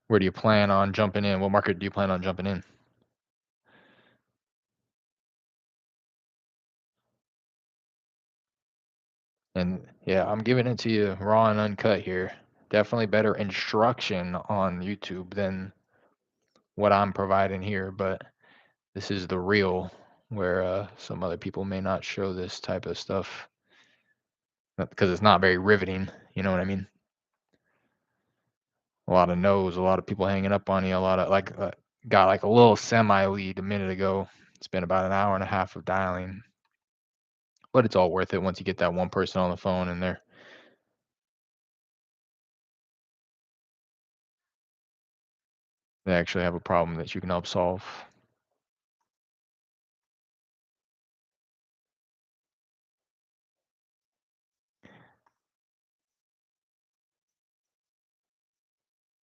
Where do you plan on jumping in? What market do you plan on jumping in? And yeah, I'm giving it to you raw and uncut here. Definitely better instruction on YouTube than what I'm providing here, but this is the real where some other people may not show this type of stuff because it's not very riveting. You know what I mean? A lot of no's, a lot of people hanging up on you, a lot of like got like a little semi lead a minute ago. It's been about an hour and a half of dialing, but it's all worth it once you get that one person on the phone and they actually have a problem that you can help solve.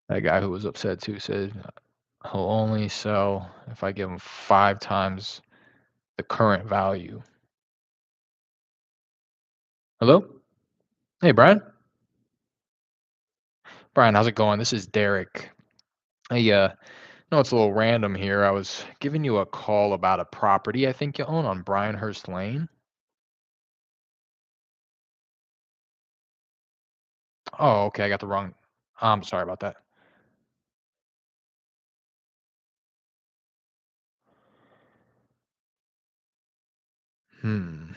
That guy who was upset too said he'll only sell if I give him 5 times the current value. Hello? Hey, Brian. Brian, how's it going? This is Derek. Hey, no, it's a little random here. I was giving you a call about a property I think you own on Bryanhurst Lane. Oh, okay, I got the wrong. I'm sorry about that. Hmm.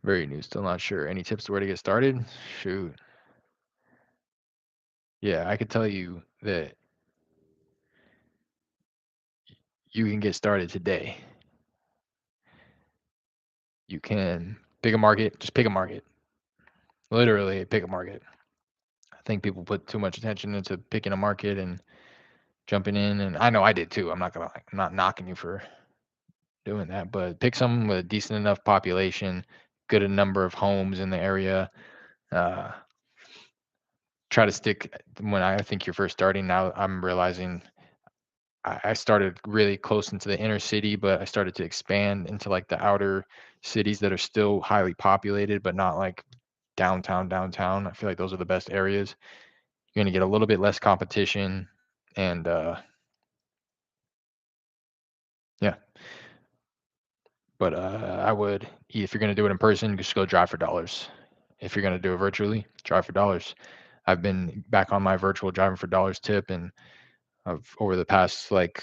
Very new. Still not sure. Any tips to where to get started? Shoot. Yeah, I could tell you that you can get started today. You can pick a market, just pick a market. Literally pick a market. I think people put too much attention into picking a market and jumping in, and I know I did too. I'm not knocking you for doing that, but pick something with a decent enough population, good a number of homes in the area. Uh, Try to stick when I think you're first starting. Now I'm realizing I started really close into the inner city, but I started to expand into like the outer cities that are still highly populated, but not like downtown, downtown. I feel like those are the best areas. You're gonna get a little bit less competition, and yeah. But I would, if you're gonna do it in person, just go drive for dollars. If you're gonna do it virtually, drive for dollars. I've been back on my virtual driving for dollars tip, and I've over the past like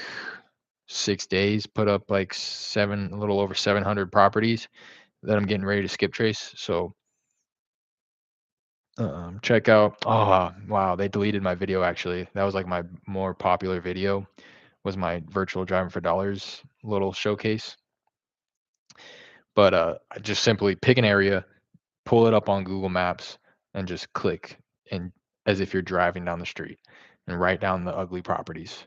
6 days put up like a little over 700 properties that I'm getting ready to skip trace. So check out. Oh wow, they deleted my video actually. That was like my more popular video was my virtual driving for dollars little showcase. But I just simply pick an area, pull it up on Google Maps, and just click and as if you're driving down the street and write down the ugly properties.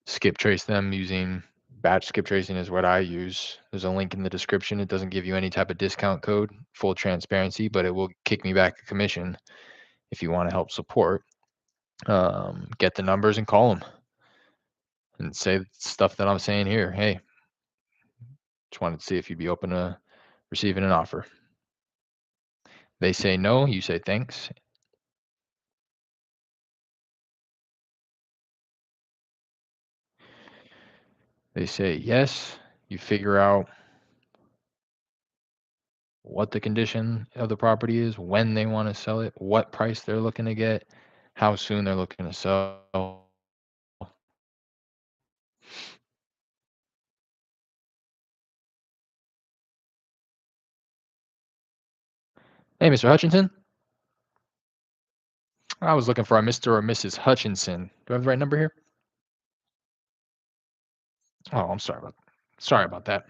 Skip trace them using batch skip tracing is what I use. There's a link in the description. It doesn't give you any type of discount code, full transparency, but it will kick me back a commission if you want to help support. Get the numbers and call them and say stuff that I'm saying here. Hey, just wanted to see if you'd be open to receiving an offer. They say no, you say thanks. They say yes, you figure out what the condition of the property is, when they want to sell it, what price they're looking to get, how soon they're looking to sell. Hey, Mr. Hutchinson. I was looking for a Mr. or Mrs. Hutchinson. Do I have the right number here? Oh, I'm sorry about that.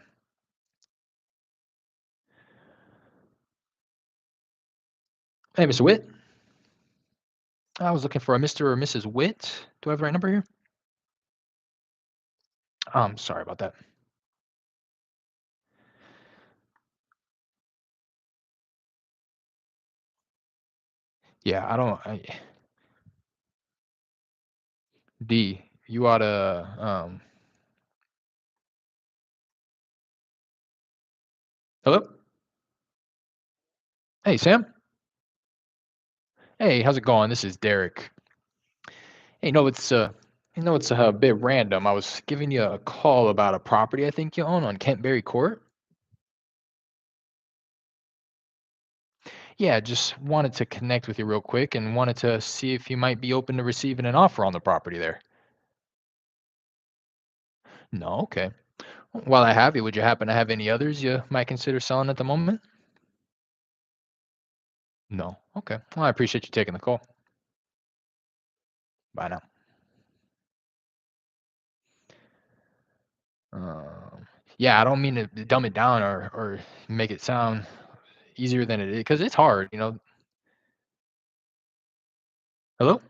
Hey, Mr. Witt. I was looking for a Mr. or Mrs. Witt. Do I have the right number here? Oh, I'm sorry about that. Yeah, I don't. D, you ought to. Hello. Hey, Sam. Hey, how's it going? This is Derek. Hey, it's a bit random. I was giving you a call about a property I think you own on Kentberry Court. Yeah, just wanted to connect with you real quick and wanted to see if you might be open to receiving an offer on the property there. No, okay. While I have you, would you happen to have any others you might consider selling at the moment? No. Okay. Well, I appreciate you taking the call. Bye now. Yeah, I don't mean to dumb it down or make it sound easier than it is because it's hard. Hello?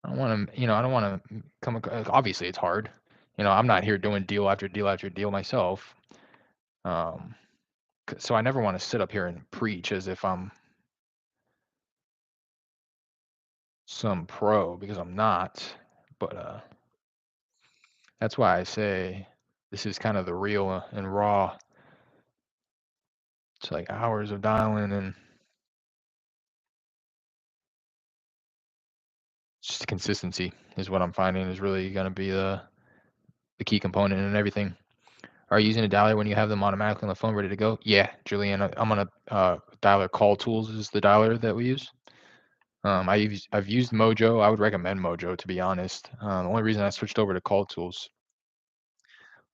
I don't want to obviously it's hard. I'm not here doing deal after deal after deal myself. Um, so I never want to sit up here and preach as if I'm some pro because I'm not. But that's why I say this is kind of the real and raw. It's like hours of dialing and just consistency is what I'm finding is really going to be the key component in everything. Are you using a dialer when you have them automatically on the phone ready to go? Yeah, Julian, I'm on a dialer. Call Tools is the dialer that we use. I've used Mojo. I would recommend Mojo to be honest. The only reason I switched over to Call Tools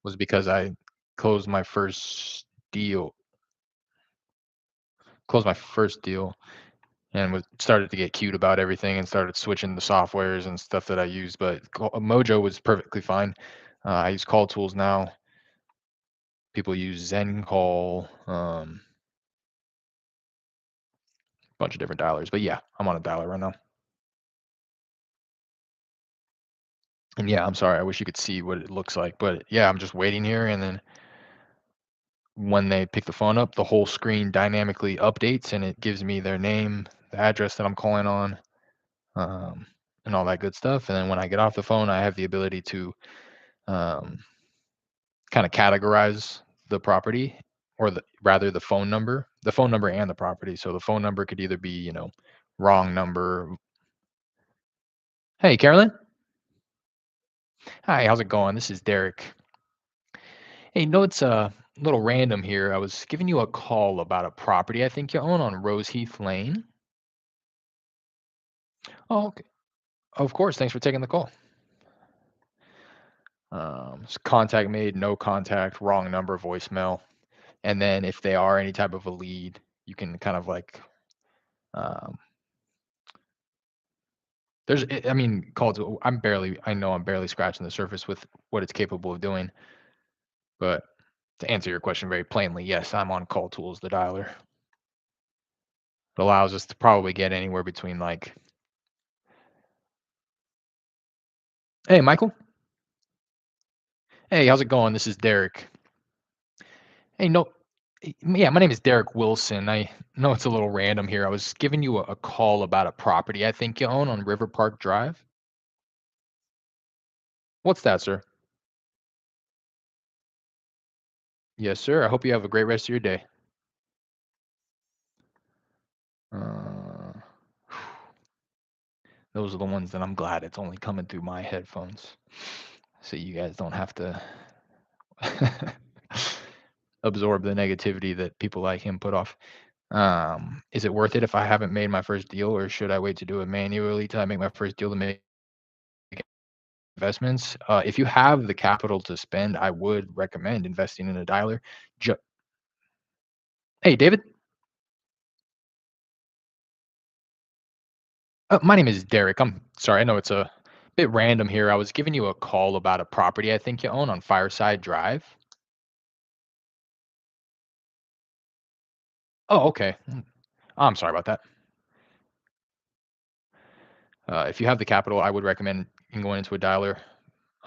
was because I closed my first deal. closed my first deal and was started to get cute about everything and started switching the softwares and stuff that I used. But Mojo was perfectly fine. I use call tools now. People use Zen Call, bunch of different dialers. But yeah, I'm on a dialer right now. And yeah, I'm sorry. I wish you could see what it looks like. But yeah, I'm just waiting here, and then when they pick the phone up, the whole screen dynamically updates and it gives me their name, the address that I'm calling on, um, and all that good stuff. And then when I get off the phone, I have the ability to um, kind of categorize the property, or rather the phone number and the property. So the phone number could either be, wrong number. Hey, Carolyn. Hi, how's it going? This is Derek. Hey, no, it's a little random here. I was giving you a call about a property I think you own on Rose Heath Lane. Oh, okay. Of course. Thanks for taking the call. Contact made, no contact, wrong number, voicemail. And then if they are any type of a lead, you can kind of like, um, I mean, calls. I know I'm barely scratching the surface with what it's capable of doing. But to answer your question very plainly, yes, I'm on Call Tools, the dialer. It allows us to probably get anywhere between like, hey, Michael. Hey, how's it going? This is Derek. Hey, no, yeah, my name is Derek Wilson. I know it's a little random here. I was giving you a call about a property I think you own on River Park Drive. What's that, sir? Yes, sir. I hope you have a great rest of your day. Uh, those are the ones that I'm glad it's only coming through my headphones, so you guys don't have to absorb the negativity that people like him put off. Is it worth it if I haven't made my first deal, or should I wait to do it manually till I make my first deal to make investments? If you have the capital to spend, I would recommend investing in a dialer. Ju- hey, David. My name is Derek. I'm sorry. I know it's a bit random here. I was giving you a call about a property I think you own on Fireside Drive. Oh, okay. I'm sorry about that. If you have the capital, I would recommend going into a dialer.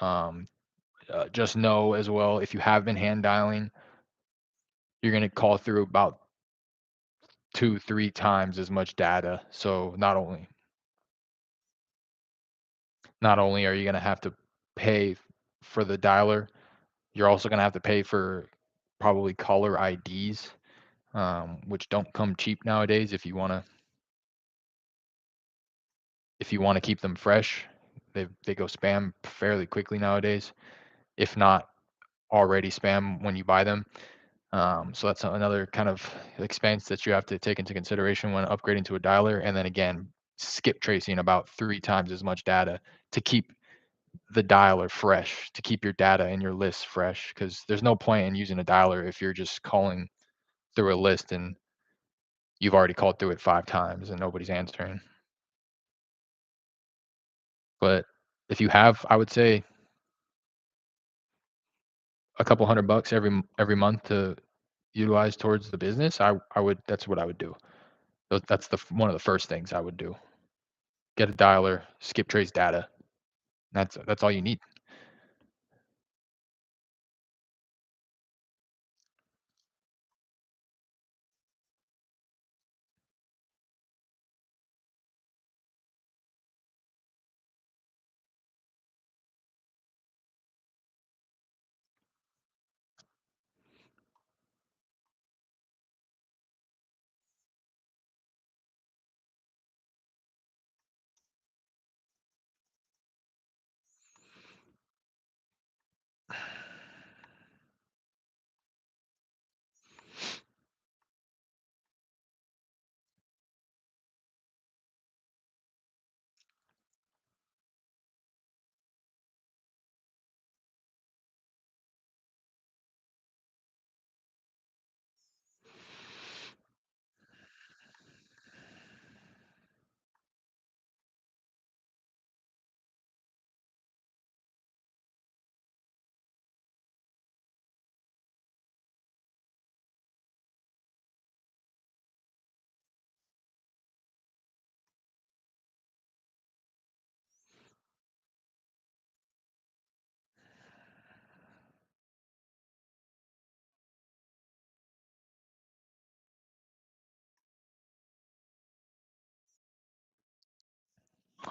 Um, just know as well, if you have been hand dialing, you're going to call through about two, three times as much data. So not only are you going to have to pay for the dialer, you're also going to have to pay for probably caller IDs, which don't come cheap nowadays. If you want to keep them fresh, they go spam fairly quickly nowadays, if not already spam when you buy them. So that's another kind of expense that you have to take into consideration when upgrading to a dialer. And then again, skip tracing about three times as much data to keep the dialer fresh, to keep your data and your lists fresh. Because there's no point in using a dialer if you're just calling through a list and you've already called through it five times and nobody's answering. But if you have, I would say a couple $100 every month to utilize towards the business, I would that's what I would do. That's one of the first things I would do. Get a dialer, skip trace data. That's all you need.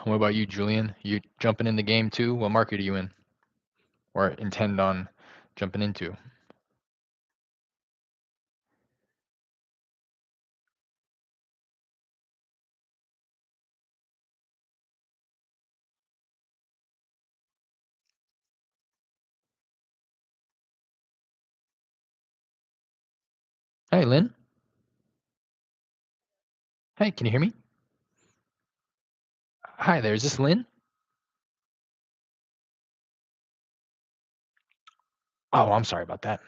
What about you, Julian? You jumping in the game too? What market are you in or intend on jumping into? Hey, Lynn. Hey, can you hear me? Hi there. Is this Lynn? Oh, I'm sorry about that.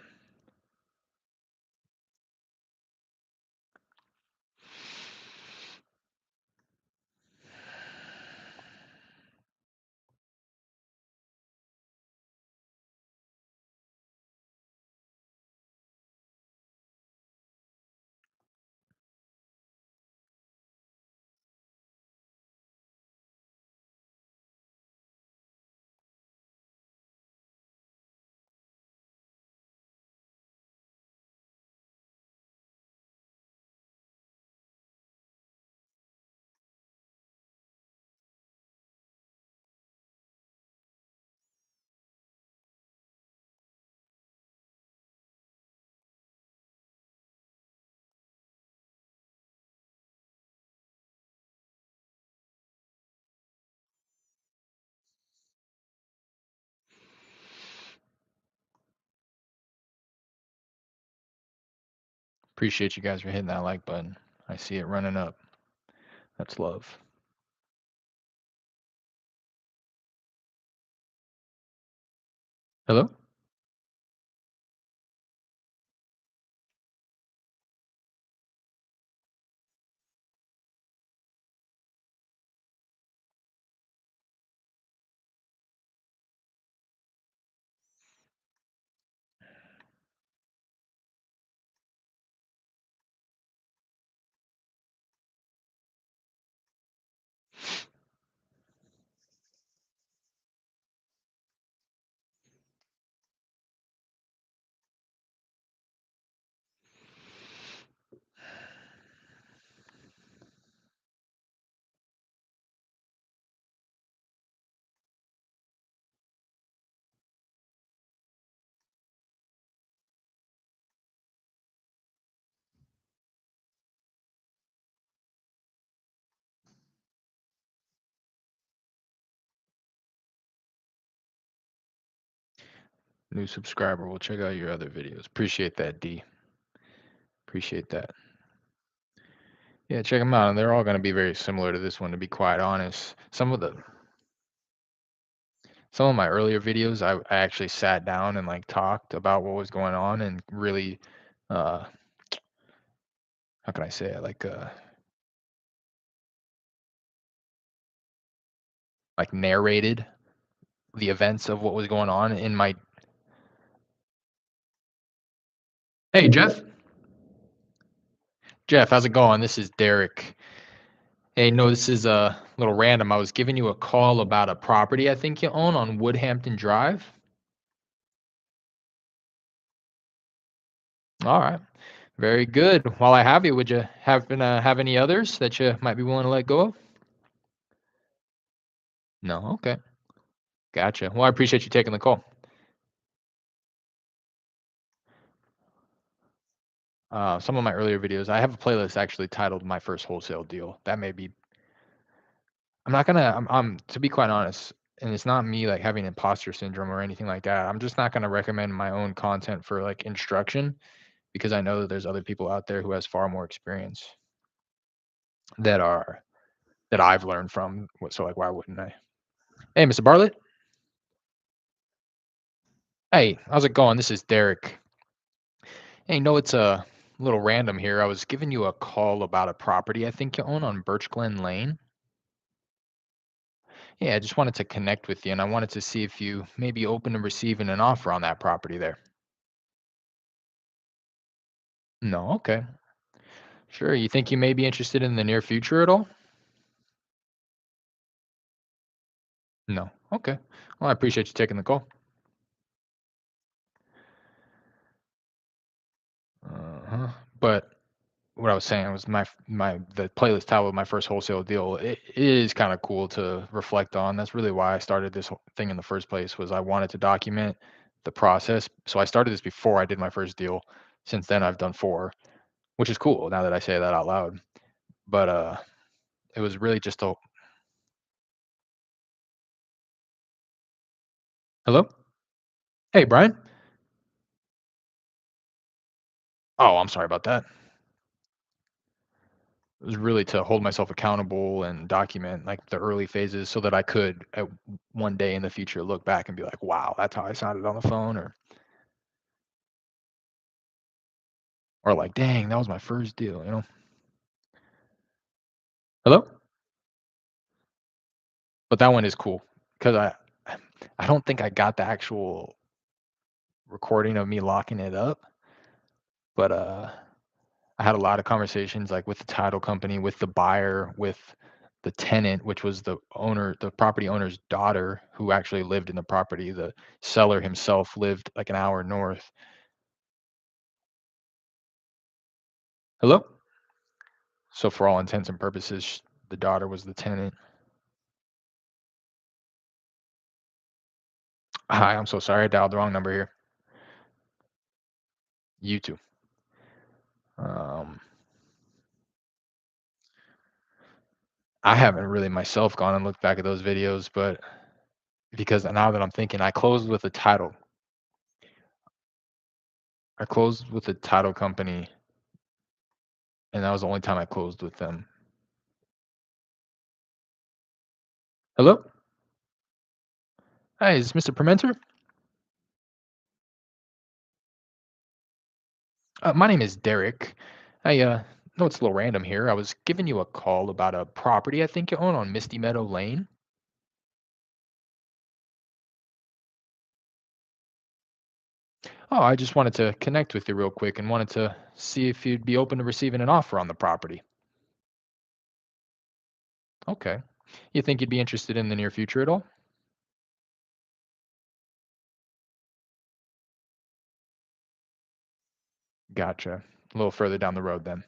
Appreciate you guys for hitting that like button. I see it running up. That's love. Hello? New subscriber. We'll check out your other videos. Appreciate that, D. Appreciate that. Yeah, check them out. And they're all going to be very similar to this one, to be quite honest. Some of my earlier videos, I actually sat down and like talked about what was going on and really, uh, how can I say it? Like narrated the events of what was going on in my. Hey, Jeff. Jeff, how's it going? This is Derek. Hey, no, this is a little random. I was giving you a call about a property I think you own on Woodhampton Drive. All right. Very good. While I have you, would you have any others that you might be willing to let go of? No. Okay. Gotcha. Well, I appreciate you taking the call. Some of my earlier videos, I have a playlist actually titled "My First Wholesale Deal." That may be. I'm not gonna. To be quite honest, and it's not me like having imposter syndrome or anything like that. I'm just not gonna recommend my own content for like instruction because I know that there's other people out there who has far more experience that are that I've learned from. So like, why wouldn't I? Hey, Mr. Bartlett. Hey, how's it going? This is Derek. Hey, no, it's a little random here. I was giving you a call about a property I think you own on Birch Glen Lane. Yeah, I just wanted to connect with you, and I wanted to see if you may be open to receiving an offer on that property there. No, okay. Sure. You think you may be interested in the near future at all? No. Okay. Well, I appreciate you taking the call. Uh-huh. But what I was saying was the playlist title of my first wholesale deal. It is kind of cool to reflect on. That's really why I started this whole thing in the first place. Was I wanted to document the process. So I started this before I did my first deal. Since then, I've done four, which is cool. Now that I say that out loud, but it was really just a hello. Hey, Brian. Oh, I'm sorry about that. It was really to hold myself accountable and document like the early phases so that I could one day in the future look back and be like, wow, that's how I sounded on the phone, or like, dang, that was my first deal. Hello? But that one is cool because I don't think I got the actual recording of me locking it up, but I had a lot of conversations like with the title company, with the buyer, with the tenant, which was the property owner's daughter who actually lived in the property. The seller himself lived like an hour north. Hello? So for all intents and purposes, the daughter was the tenant. Hi, I'm so sorry. I dialed the wrong number here. You too. Um, I haven't really myself gone and looked back at those videos, but because now that I'm thinking, I closed with a title. I closed with a title company, and that was the only time I closed with them. Hello? Hi, is this Mr. Permenter? My name is Derek. I know it's a little random here. I was giving you a call about a property I think you own on Misty Meadow Lane. Oh, I just wanted to connect with you real quick and wanted to see if you'd be open to receiving an offer on the property. Okay. You think you'd be interested in the near future at all? Gotcha. A little further down the road then.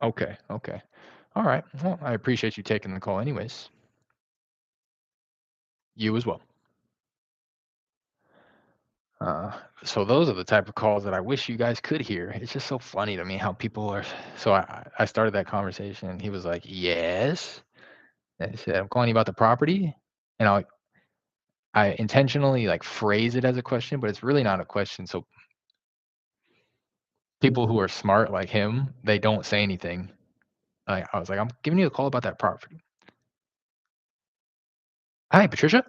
Okay. Okay. All right. Well, I appreciate you taking the call anyways. You as well. Uh, so those are the type of calls that I wish you guys could hear. It's just so funny to me how people are. So I started that conversation and he was like, yes. And I said, I'm calling you about the property. And I intentionally like phrase it as a question, but it's really not a question. So people who are smart like him, they don't say anything. I was like, I'm giving you a call about that property. Hi, Patricia.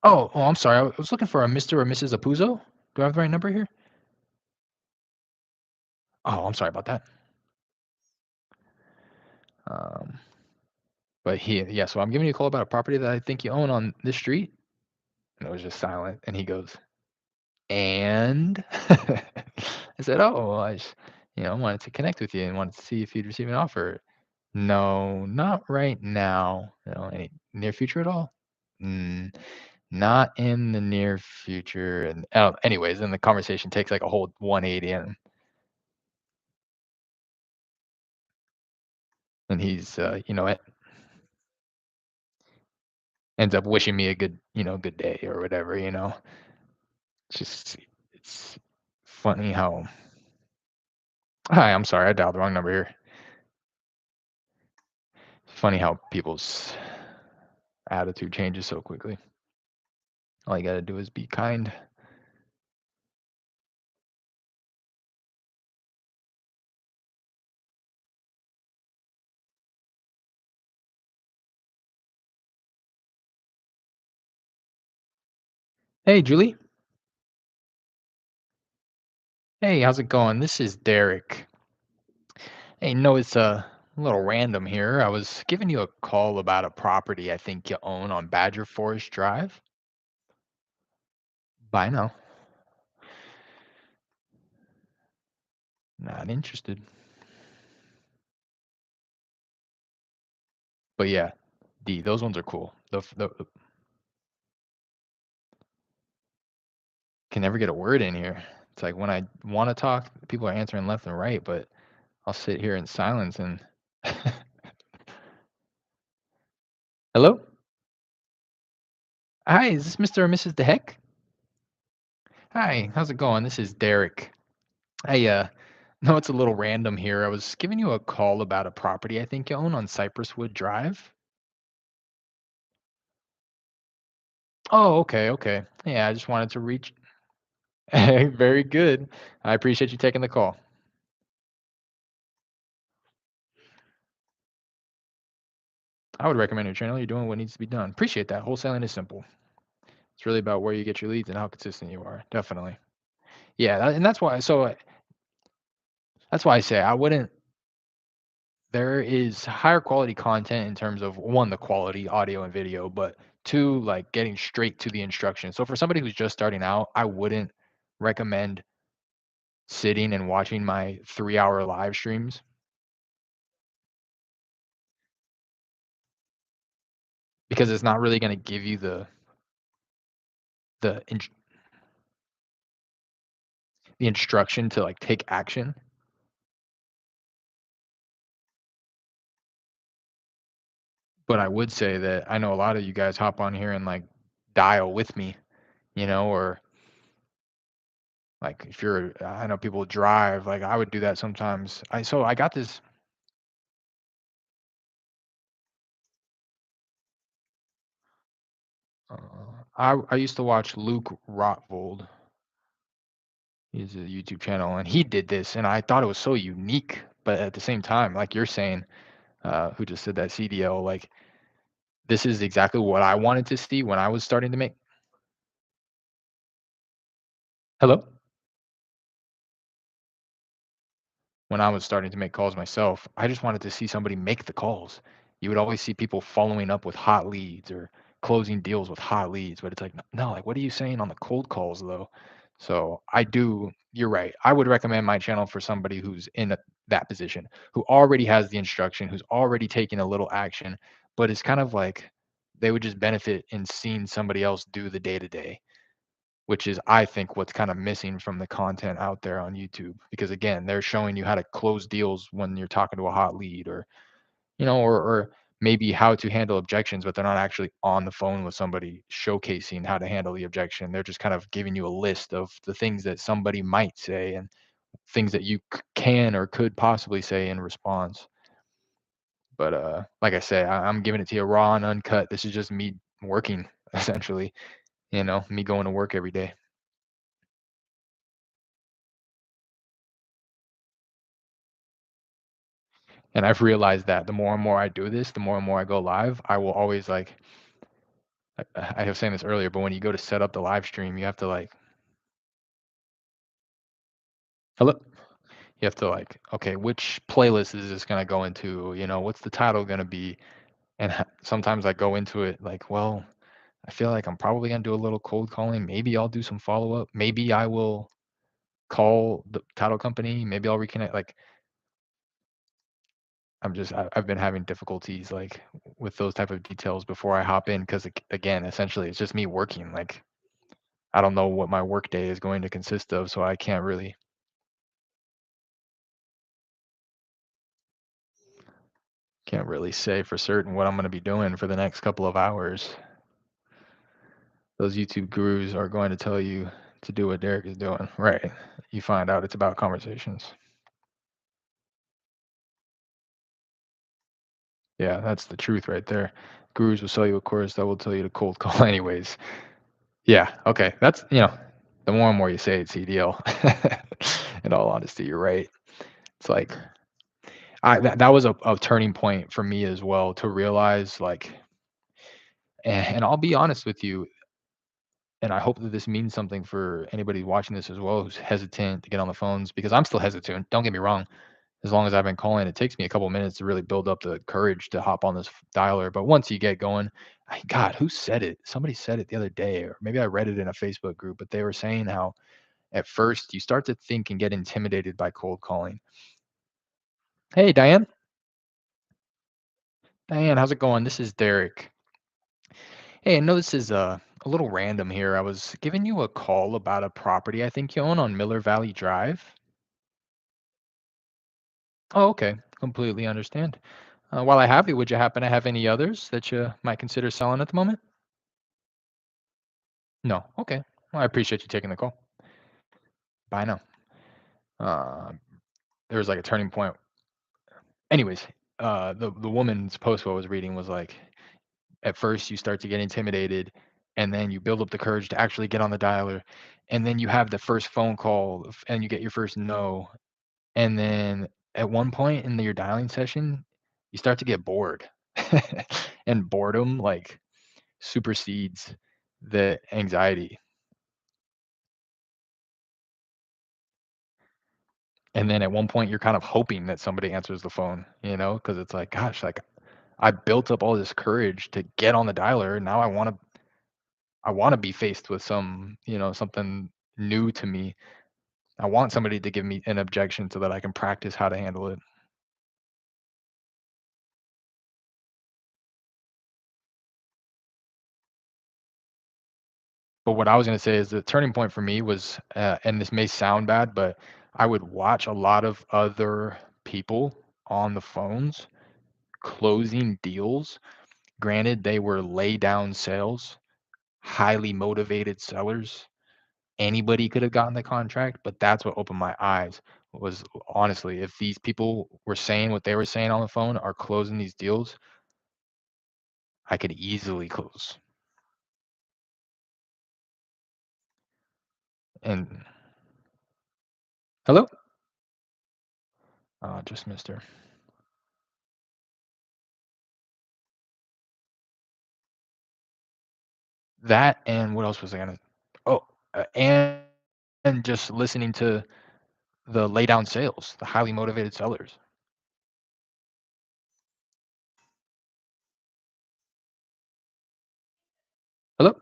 Oh, I'm sorry. I was looking for a Mr. or Mrs. Apuzzo. Do I have the right number here? Oh, I'm sorry about that. Um, but yeah, so I'm giving you a call about a property that I think you own on this street. And it was just silent. And he goes, and I said, oh, well, wanted to connect with you and wanted to see if you'd receive an offer. No, not right now. Any near future at all? Mm, not in the near future. And anyways, then the conversation takes like a whole 180, and he's, ends up wishing me a good day or whatever. It's just, it's funny how. Hi, I'm sorry, I dialed the wrong number here. It's funny how people's attitude changes so quickly. All you gotta do is be kind. Hey, Julie. Hey, how's it going? This is Derek. Hey, no, it's a little random here. I was giving you a call about a property I think you own on Badger Forest Drive. Bye now. Not interested. But yeah, those ones are cool. The can never get a word in here. It's like when I want to talk, people are answering left and right, but I'll sit here in silence and hello? Hi, is this Mr. or Mrs. DeHeck? Hi, how's it going? This is Derek. I know it's a little random here. I was giving you a call about a property I think you own on Cypresswood Drive. Oh, okay, okay. Yeah, I just wanted to reach. Very good. I appreciate you taking the call. I would recommend your channel. You're doing what needs to be done. Appreciate that. Wholesaling is simple. It's really about where you get your leads and how consistent you are. Definitely. Yeah, and that's why. That's why I say I wouldn't. There is higher quality content in terms of one, the quality audio and video, but two, like getting straight to the instructions. So for somebody who's just starting out, I wouldn't recommend sitting and watching my 3 hour live streams because it's not really going to give you the in, the instruction to like take action. But I would say that I know a lot of you guys hop on here and like dial with me, or like if you're, I know people drive, like I would do that sometimes. I got this. I used to watch Luke Rotvold. He's a YouTube channel, and he did this, and I thought it was so unique. But at the same time, like you're saying, who just said that CDL, like this is exactly what I wanted to see when I was starting to make. Hello. When I was starting to make calls myself, I just wanted to see somebody make the calls. You would always see people following up with hot leads or closing deals with hot leads, but it's like, no, like, what are you saying on the cold calls though? So you're right. I would recommend my channel for somebody who's in that position, who already has the instruction, who's already taken a little action, but it's kind of like they would just benefit in seeing somebody else do the day to day, which is I think what's kind of missing from the content out there on YouTube. Because again, they're showing you how to close deals when you're talking to a hot lead, or or maybe how to handle objections, but they're not actually on the phone with somebody showcasing how to handle the objection. They're just kind of giving you a list of the things that somebody might say and things that you can or could possibly say in response. But like I say, I'm giving it to you raw and uncut. This is just me working essentially, me going to work every day. And I've realized that the more and more I do this, the more and more I go live, I will always like I was saying this earlier, but when you go to set up the live stream, you have to like hello, you have to like, okay, which playlist is this gonna go into? What's the title gonna be? And sometimes I go into it like, well, I feel like I'm probably gonna do a little cold calling. Maybe I'll do some follow up. Maybe I will call the title company. Maybe I'll reconnect. Like I've been having difficulties like with those type of details before I hop in because again, essentially, it's just me working. Like I don't know what my workday is going to consist of, so I can't really say for certain what I'm going to be doing for the next couple of hours. Those YouTube gurus are going to tell you to do what Derek is doing. Right. You find out it's about conversations. Yeah, that's the truth right there. Gurus will sell you a course that will tell you to cold call anyways. Yeah, okay. That's, the more and more you say it's CDL. In all honesty, you're right. It's like that was a turning point for me as well to realize like and I'll be honest with you, and I hope that this means something for anybody watching this as well who's hesitant to get on the phones because I'm still hesitant. Don't get me wrong. As long as I've been calling, it takes me a couple minutes to really build up the courage to hop on this dialer. But once you get going, God, who said it? Somebody said it the other day, or maybe I read it in a Facebook group, but they were saying how at first you start to think and get intimidated by cold calling. Hey, Diane. Diane, how's it going? This is Derek. Hey, I know this is a little random here. I was giving you a call about a property I think you own on Miller Valley Drive. Oh, okay. Completely understand. While I have you, would you happen to have any others that you might consider selling at the moment? No. Okay. Well, I appreciate you taking the call. Bye now. Uh, there was like a turning point. Anyways, the woman's post I was reading was like, at first you start to get intimidated, and then you build up the courage to actually get on the dialer, and then you have the first phone call, and you get your first no. And then at one point in your dialing session, you start to get bored. And boredom, like, supersedes the anxiety. And then at one point, you're kind of hoping that somebody answers the phone, because it's like, gosh, like, I built up all this courage to get on the dialer. Now I wanna be faced with something new to me. I want somebody to give me an objection so that I can practice how to handle it. But what I was gonna say is the turning point for me was, and this may sound bad, but I would watch a lot of other people on the phones closing deals. Granted, they were lay down sales, highly motivated sellers. Anybody could have gotten the contract, but that's what opened my eyes was honestly, if these people were saying what they were saying on the phone are closing these deals, I could easily close. And hello? Just missed her. That and what else was I gonna oh, and just listening to the lay down sales, the highly motivated sellers. Hello?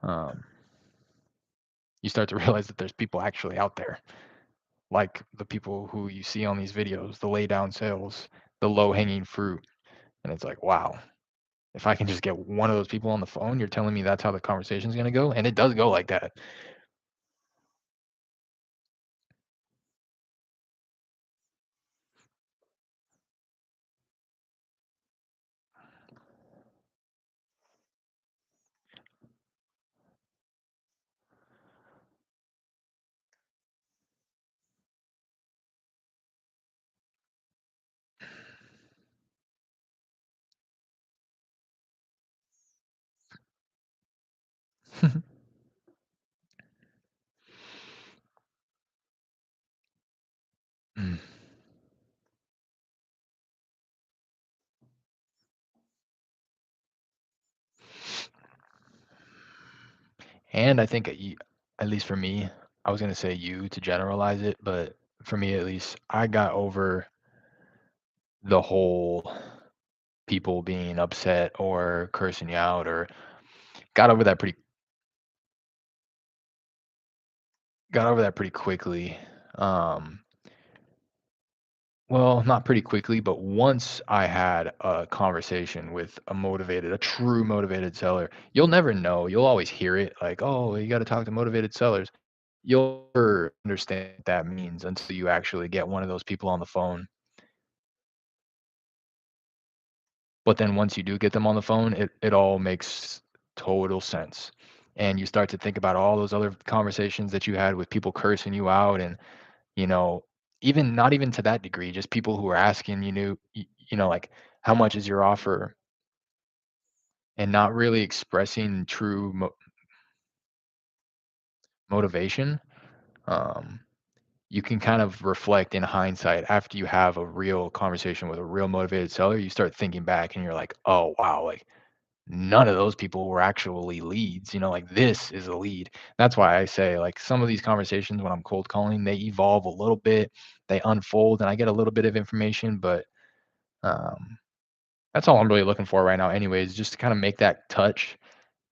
Um, you start to realize that there's people actually out there, like the people who you see on these videos, the lay down sales, the low hanging fruit, and it's like, wow, if I can just get one of those people on the phone, you're telling me that's how the conversation's gonna go, and it does go like that. Mm. And I think at least for me, I was gonna say you to generalize it, but for me at least, I got over the whole people being upset or cursing you out or got over that pretty got over that pretty quickly. Um, well, not pretty quickly, but once I had a conversation with a true motivated seller, you'll never know. You'll always hear it like, "Oh, you got to talk to motivated sellers." You'll never understand what that means until you actually get one of those people on the phone. But then once you do get them on the phone, it all makes total sense. And you start to think about all those other conversations that you had with people cursing you out and, you know, even not even to that degree, just people who are asking like, how much is your offer? And not really expressing true motivation. Um, you can kind of reflect in hindsight after you have a real conversation with a real motivated seller, you start thinking back and you're like, oh, wow, like none of those people were actually leads, like this is a lead. That's why I say like some of these conversations when I'm cold calling, they evolve a little bit, they unfold and I get a little bit of information, but um, that's all I'm really looking for right now anyways, just to kind of make that touch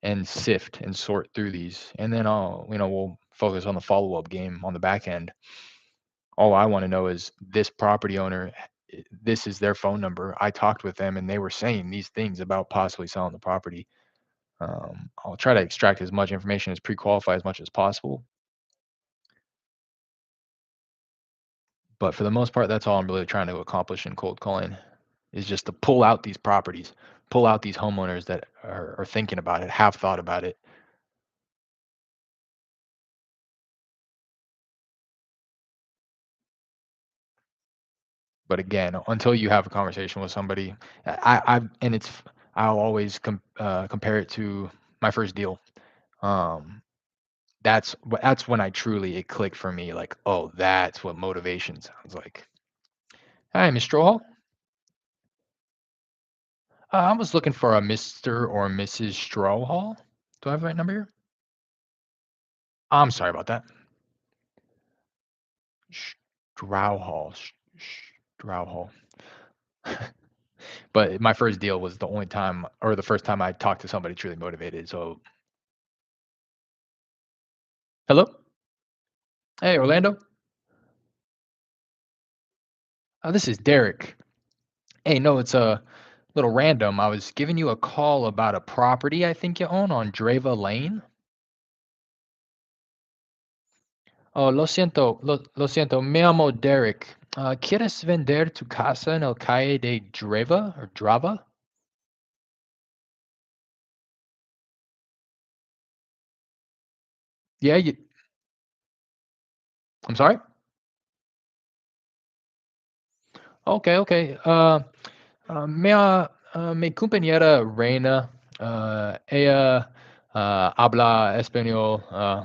and sift and sort through these. And then we'll focus on the follow-up game on the back end. All I want to know is this property owner. this is their phone number. I talked with them and they were saying these things about possibly selling the property. I'll try to extract as much information as pre-qualify as much as possible. But for the most part, that's all I'm really trying to accomplish in cold calling is just to pull out these properties, pull out these homeowners that are thinking about it, have thought about it. But again, until you have a conversation with somebody, and I'll always compare it to my first deal. Um, that's when I truly it clicked for me. Like, oh, that's what motivation sounds like. Hi, Miss Strohall. I was looking for a Mr. or Mrs. Strawhall. Do I have the right number here? I'm sorry about that. Strawhall. Strawhall. But my first deal was the only time or the first time I talked to somebody truly motivated. So, hello? Hey, Orlando. This is Derek. Hey, no, it's a little random. I was giving you a call about a property I think you own on Drava Lane. Oh, lo siento, me llamo Derek. ¿Quieres vender tu casa en el calle de Drava or Drava? Yeah, I'm sorry? Okay, okay. Mi compañera Reina, ella habla español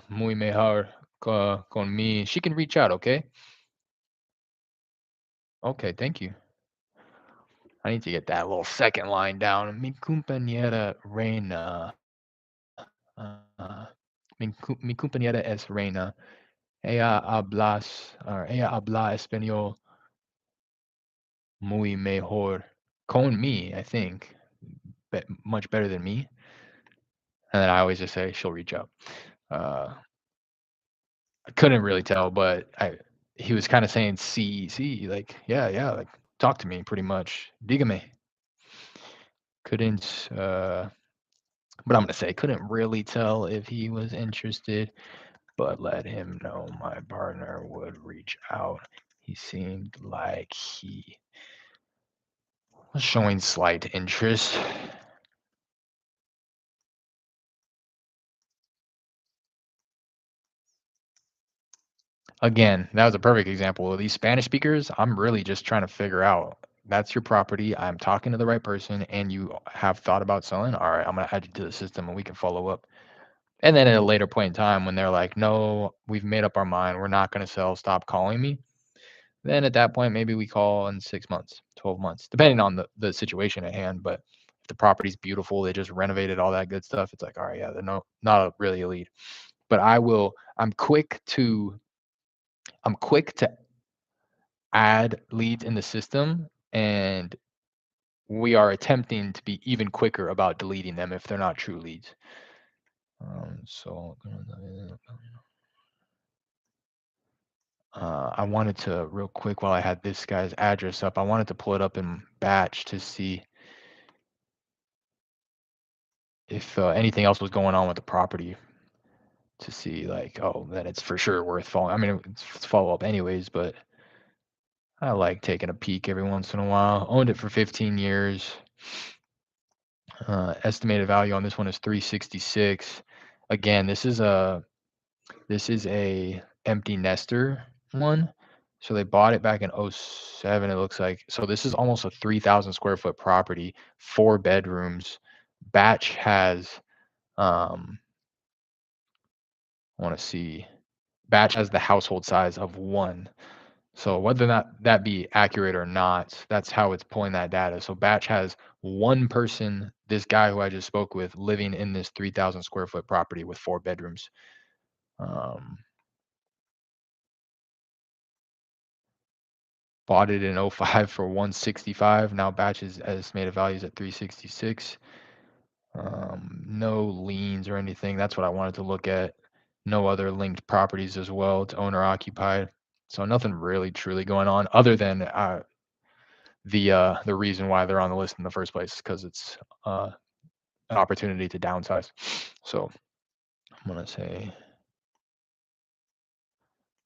muy mejor con mí. She can reach out, okay? Okay, thank you. I need to get that little second line down. Mi compañera Reina. Uh, mi compañera es Reina. Ella habla español muy mejor con me, I think. Much better than me. And then I always just say she'll reach out. Uh, I couldn't really tell, but he was kind of saying see, like, yeah, yeah, like talk to me pretty much. Dígame. Couldn't but I'm gonna say couldn't really tell if he was interested, but let him know my partner would reach out. He seemed like he was showing slight interest. Again, that was a perfect example. Of these Spanish speakers, I'm really just trying to figure out that's your property. I'm talking to the right person, and you have thought about selling. All right, I'm gonna add you to the system, and we can follow up. And then at a later point in time, when they're like, "No, we've made up our mind. We're not gonna sell. Stop calling me." Then at that point, maybe we call in 6 months, 12 months, depending on the situation at hand. But if the property's beautiful, they just renovated all that good stuff. It's like, all right, yeah, they're not really a lead. But I will. I'm quick to add leads in the system, and we are attempting to be even quicker about deleting them if they're not true leads. So I wanted to real quick while I had this guy's address up, I wanted to pull it up in batch to see if anything else was going on with the property to see like, oh, then it's for sure worth following. I mean, it's follow up anyways, but I like taking a peek every once in a while. Owned it for 15 years. Estimated value on this one is 366. Again, this is a empty nester one. So they bought it back in '07. It looks like. So this is almost a 3,000 square foot property, 4 bedrooms. Batch has, um, I want to see, Batch has the household size of one. So whether or not that be accurate or not, that's how it's pulling that data. So Batch has one person, this guy who I just spoke with, living in this 3,000 square foot property with 4 bedrooms. Um, Bought it in '05 for 165. Now Batch's estimated value is at 366. No liens or anything. That's what I wanted to look at. No other linked properties as well. It's owner occupied. So nothing really truly going on other than the reason why they're on the list in the first place, because it's an opportunity to downsize. So I'm gonna say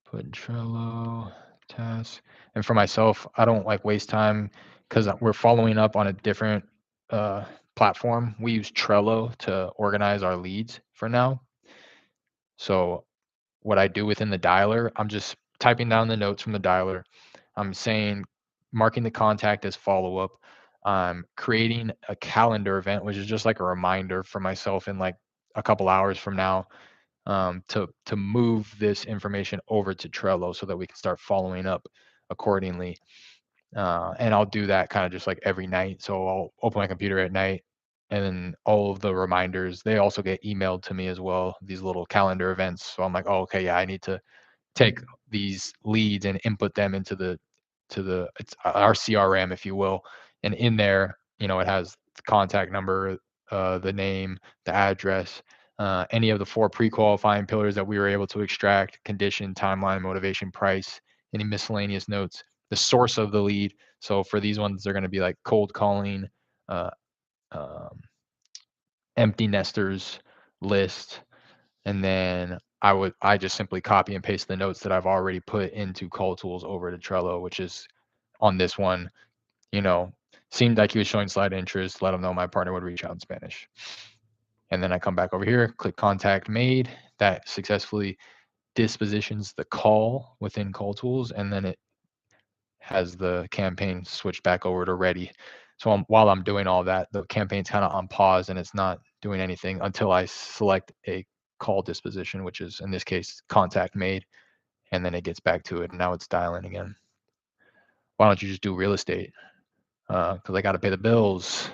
put Trello task. And for myself, I don't like waste time because we're following up on a different uh, platform. We use Trello to organize our leads for now. So what I do within the dialer, I'm just typing down the notes from the dialer. I'm saying, marking the contact as follow up. I'm creating a calendar event, which is just like a reminder for myself in like a couple hours from now, to move this information over to Trello so that we can start following up accordingly. And I'll do that kind of just like every night. So I'll open my computer at night, and then all of the reminders, they also get emailed to me as well, these little calendar events. So I'm like, oh, okay, yeah, I need to take these leads and input them into the it's our CRM, if you will. And in there, it has the contact number, the name, the address, any of the four pre-qualifying pillars that we were able to extract: condition, timeline, motivation, price, any miscellaneous notes, the source of the lead. So for these ones, they're going to be like cold calling, uh, um, empty nesters list, and then I just simply copy and paste the notes that I've already put into Call Tools over to Trello, which is on this one, you know, seemed like he was showing slight interest. Let him know my partner would reach out in Spanish. And then I come back over here, click contact made. That successfully dispositions the call within Call Tools, and then it has the campaign switched back over to ready. So while I'm doing all that, the campaign's kind of on pause and it's not doing anything until I select a call disposition, which is in this case contact made, and then it gets back to it, and now it's dialing again. Why don't you just do real estate? Because I got to pay the bills.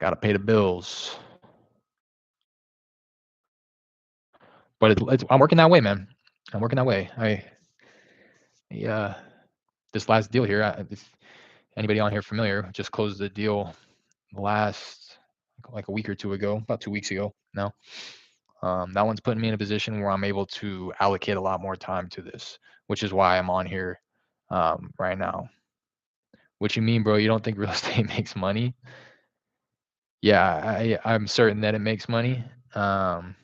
Got to pay the bills. But I'm working that way, man. I'm working that way. Yeah, this last deal here, if anybody on here familiar, just closed the deal last like a week or two ago, about 2 weeks ago now. That one's putting me in a position where I'm able to allocate a lot more time to this, which is why I'm on here right now. What you mean, bro? You don't think real estate makes money? Yeah, I'm certain that it makes money. Um,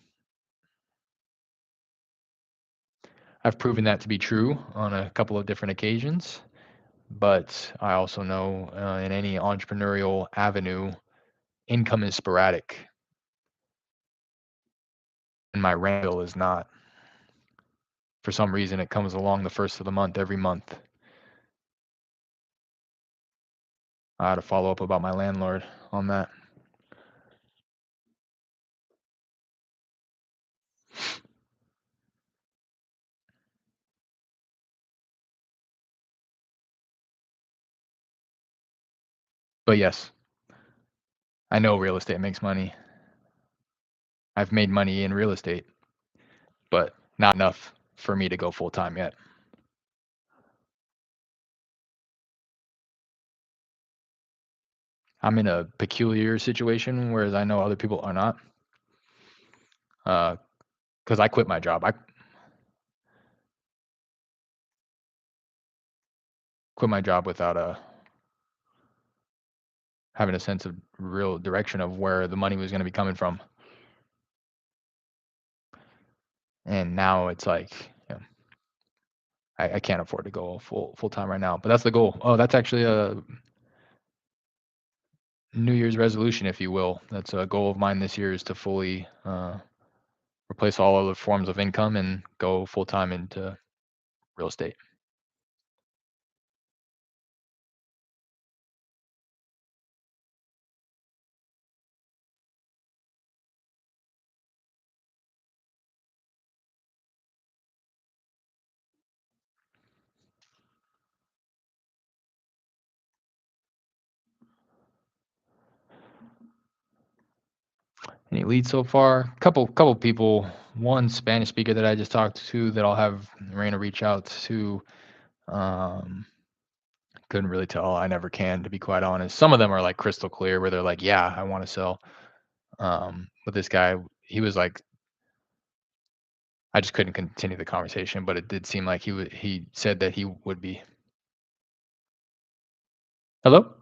I've proven that to be true on a couple of different occasions, but I also know in any entrepreneurial avenue, income is sporadic, and my rent bill is not. For some reason, it comes along the first of the month every month. I had to follow up about my landlord on that. But yes, I know real estate makes money. I've made money in real estate, but not enough for me to go full time yet. I'm in a peculiar situation, whereas I know other people are not. Because I quit my job. I quit my job without having a sense of real direction of where the money was going to be coming from. And now it's like, I can't afford to go full time right now. But that's the goal. Oh, that's actually a New Year's resolution, if you will. That's a goal of mine this year, is to fully replace all other forms of income and go full time into real estate. Any leads so far? Couple people. One Spanish speaker that I just talked to that I'll have Raina reach out to. Um, couldn't really tell. I never can, to be quite honest. Some of them are like crystal clear, where they're like, "Yeah, I want to sell." But this guy, he was like, I just couldn't continue the conversation. But it did seem like he said that he would be. Hello?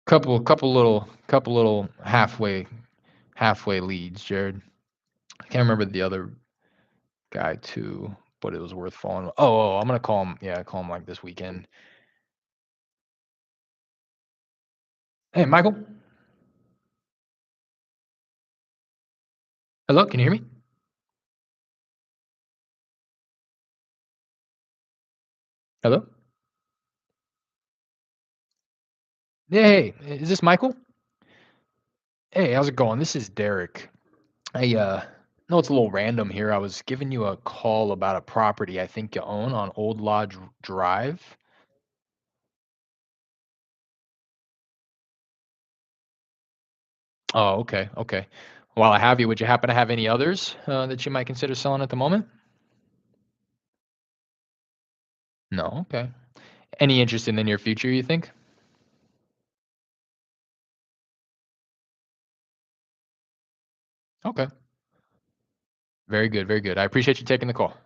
Couple little halfway leads, Jared. I can't remember the other guy too, but it was worth following. I'm gonna call him. Yeah, call him like this weekend. Hey, Michael. Hello, can you hear me? Hello. Yeah, hey, is this Michael? Hey, how's it going? This is Derek. I know it's a little random here. I was giving you a call about a property I think you own on Old Lodge Drive. Oh, okay, okay. While I have you, would you happen to have any others that you might consider selling at the moment? No, okay. Any interest in the near future, you think? Okay. Very good, very good. I appreciate you taking the call.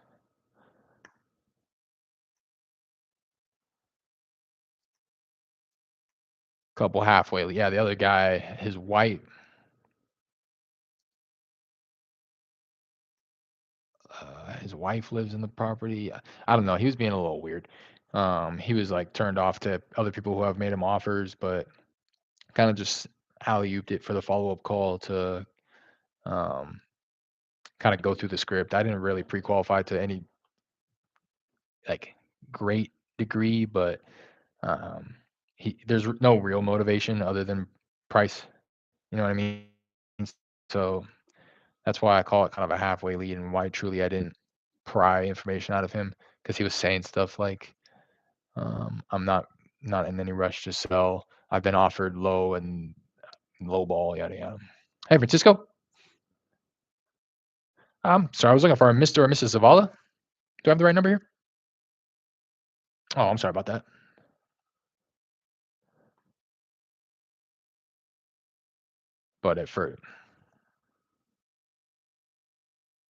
Couple halfway. Yeah, the other guy, his wife lives in the property. I don't know. He was being a little weird. He was like turned off to other people who have made him offers, but kind of just alley-ooped it for the follow-up call to um, kind of go through the script. I didn't really pre-qualify to any like great degree, but um, there's no real motivation other than price. You know what I mean? So that's why I call it kind of a halfway lead, and why truly I didn't pry information out of him because he was saying stuff like, "I'm not in any rush to sell. I've been offered low and low ball, yada yada." Hey, Francisco. Sorry, I was looking for a Mr. or Mrs. Zavala. Do I have the right number here? Oh, I'm sorry about that. But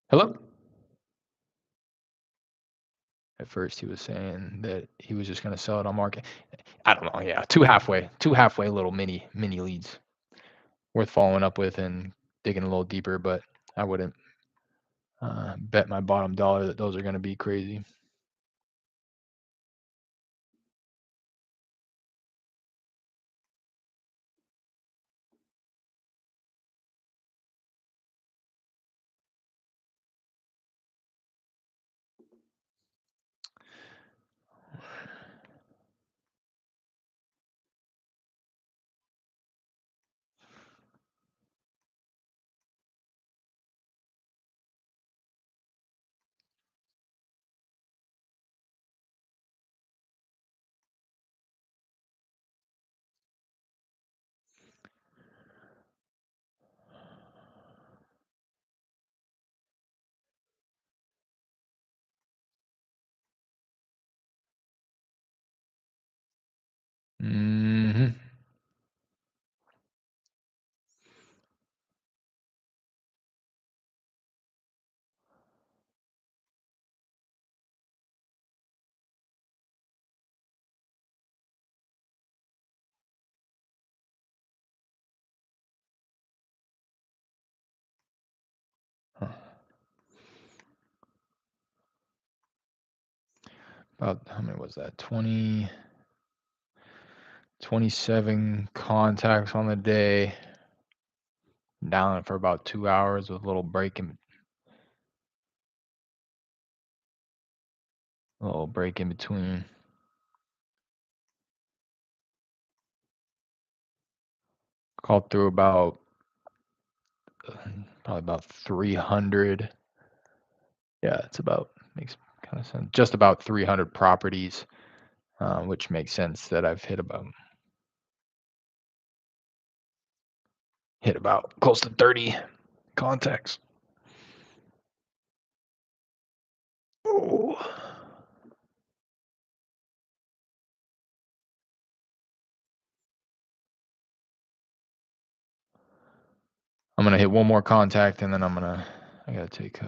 hello. At first, he was saying that he was just going to sell it on market. I don't know. Yeah, two halfway little mini leads worth following up with and digging a little deeper. But I wouldn't bet my bottom dollar that those are going to be crazy. Hmm. About how many was that? 27 contacts on the day. Down for about 2 hours with a little break in between. Called through uh, probably about 300. Yeah, it's about makes kind of sense. Just about 300 properties, which makes sense that I've hit about close to 30 contacts. Oh. I'm gonna hit one more contact, and then I gotta take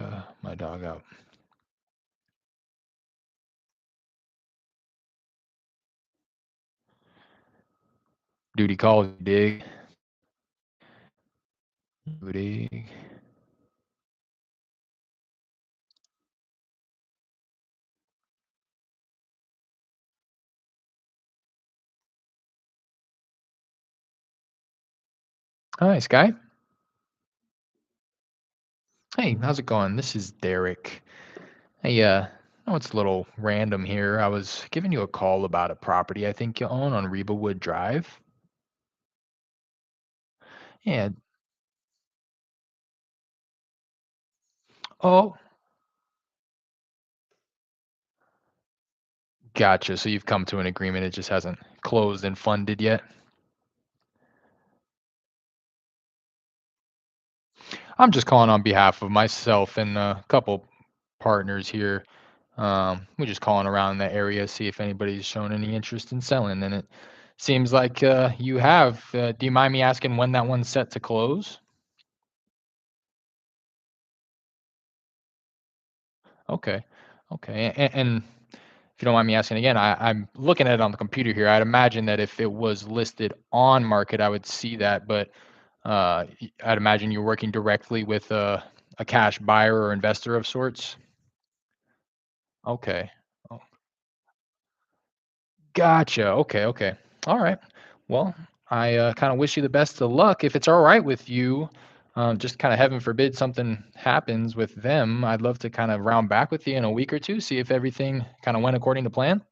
my dog out. Duty calls, you dig? You dig? Hi, Sky. Hey, how's it going? This is Derek. Hey, I know it's a little random here. I was giving you a call about a property I think you own on Rebawood Drive. Yeah. Oh, gotcha. So you've come to an agreement. It just hasn't closed and funded yet. I'm just calling on behalf of myself and a couple partners here. We're just calling around the area, see if anybody's shown any interest in selling. And it seems like you have. Do you mind me asking when that one's set to close? Okay. Okay. And if you don't mind me asking again, I'm looking at it on the computer here. I'd imagine that if it was listed on market, I would see that, but I'd imagine you're working directly with a cash buyer or investor of sorts. Okay. Oh, gotcha. Okay. Okay. All right. Well, I kind of wish you the best of luck. If it's all right with you, just kind of heaven forbid something happens with them, I'd love to kind of round back with you in a week or two, see if everything kind of went according to plan.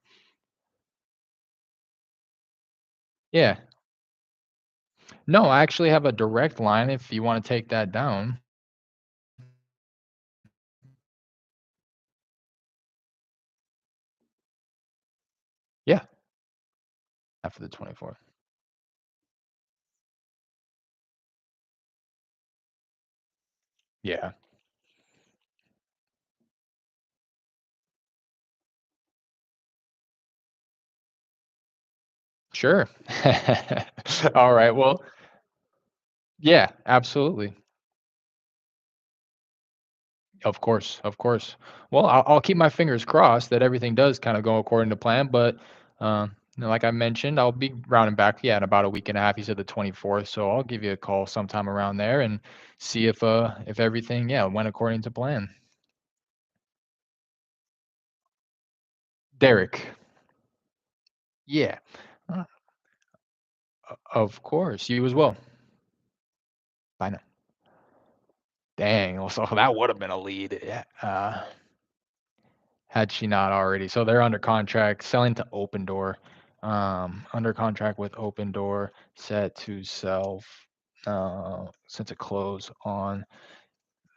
Yeah. No, I actually have a direct line if you want to take that down. Yeah, after the 24th. Yeah, sure. All right. Well, yeah, absolutely. Of course, of course. Well, I'll keep my fingers crossed that everything does kind of go according to plan. But like I mentioned, I'll be rounding back. Yeah, in about a week and a half. You said the 24th, so I'll give you a call sometime around there and see if everything went according to plan. Derek. Yeah, uh, of course. You as well. Bye now. Dang, well, so that would have been a lead, yeah, had she not already. So they're under contract, selling to Open Door, under contract with Open Door, set to sell, set to close on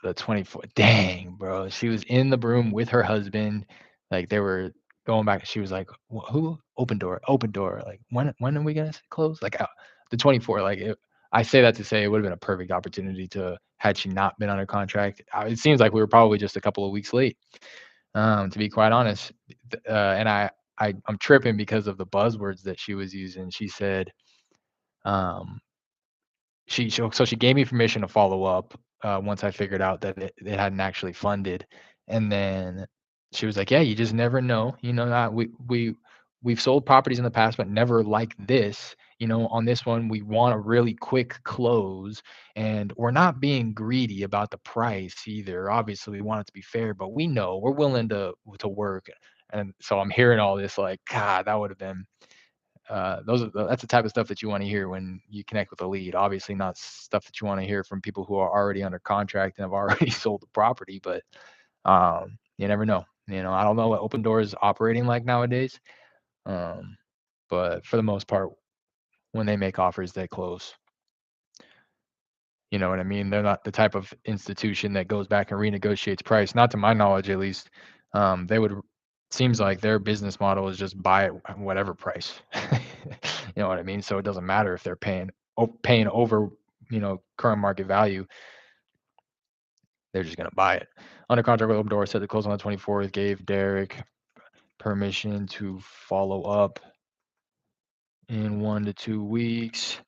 the 24th. Dang, bro. She was in the room with her husband. Like they were going back. She was like, Who? Open door, open door. Like when are we gonna close? Like the 24th. I say that to say it would have been a perfect opportunity to had she not been under contract. It seems like we were probably just a couple of weeks late. To be quite honest, and I'm tripping because of the buzzwords that she was using. She said, um, she gave me permission to follow up, once I figured out that it hadn't actually funded, and then she was like, "Yeah, you just never know, that we've sold properties in the past, but never like this. On this one, we want a really quick close, and we're not being greedy about the price either. Obviously, we want it to be fair, but we know we're willing to work." And so I'm hearing all this like, God, that would have been that's the type of stuff that you want to hear when you connect with a lead. Obviously, not stuff that you want to hear from people who are already under contract and have already sold the property, but you never know. I don't know what Open Door is operating like nowadays, um, but for the most part, when they make offers, they close. You know what I mean? They're not the type of institution that goes back and renegotiates price. Not to my knowledge, at least. They would. Seems like their business model is just buy it at whatever price. You know what I mean? So it doesn't matter if they're paying over, current market value. They're just gonna buy it. Under contract with Open Door, set to close on the 24th. Gave Derek permission to follow up in 1 to 2 weeks.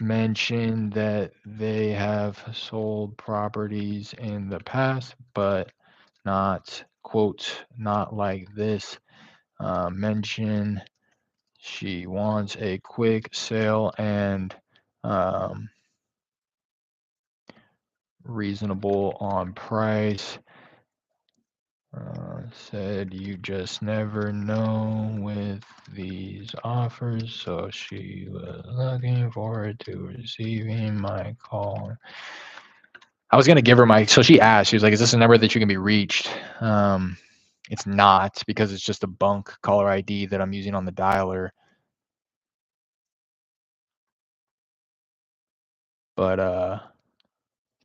mentioned that they have sold properties in the past, but not, quote, not like this. Mention she wants a quick sale and um, reasonable on price. Said you just never know with these offers, so she was looking forward to receiving my call. I was gonna give her my, so she asked, she was like, "Is this a number that you can be reached?" Um, it's not, because it's just a bunk caller ID that I'm using on the dialer. But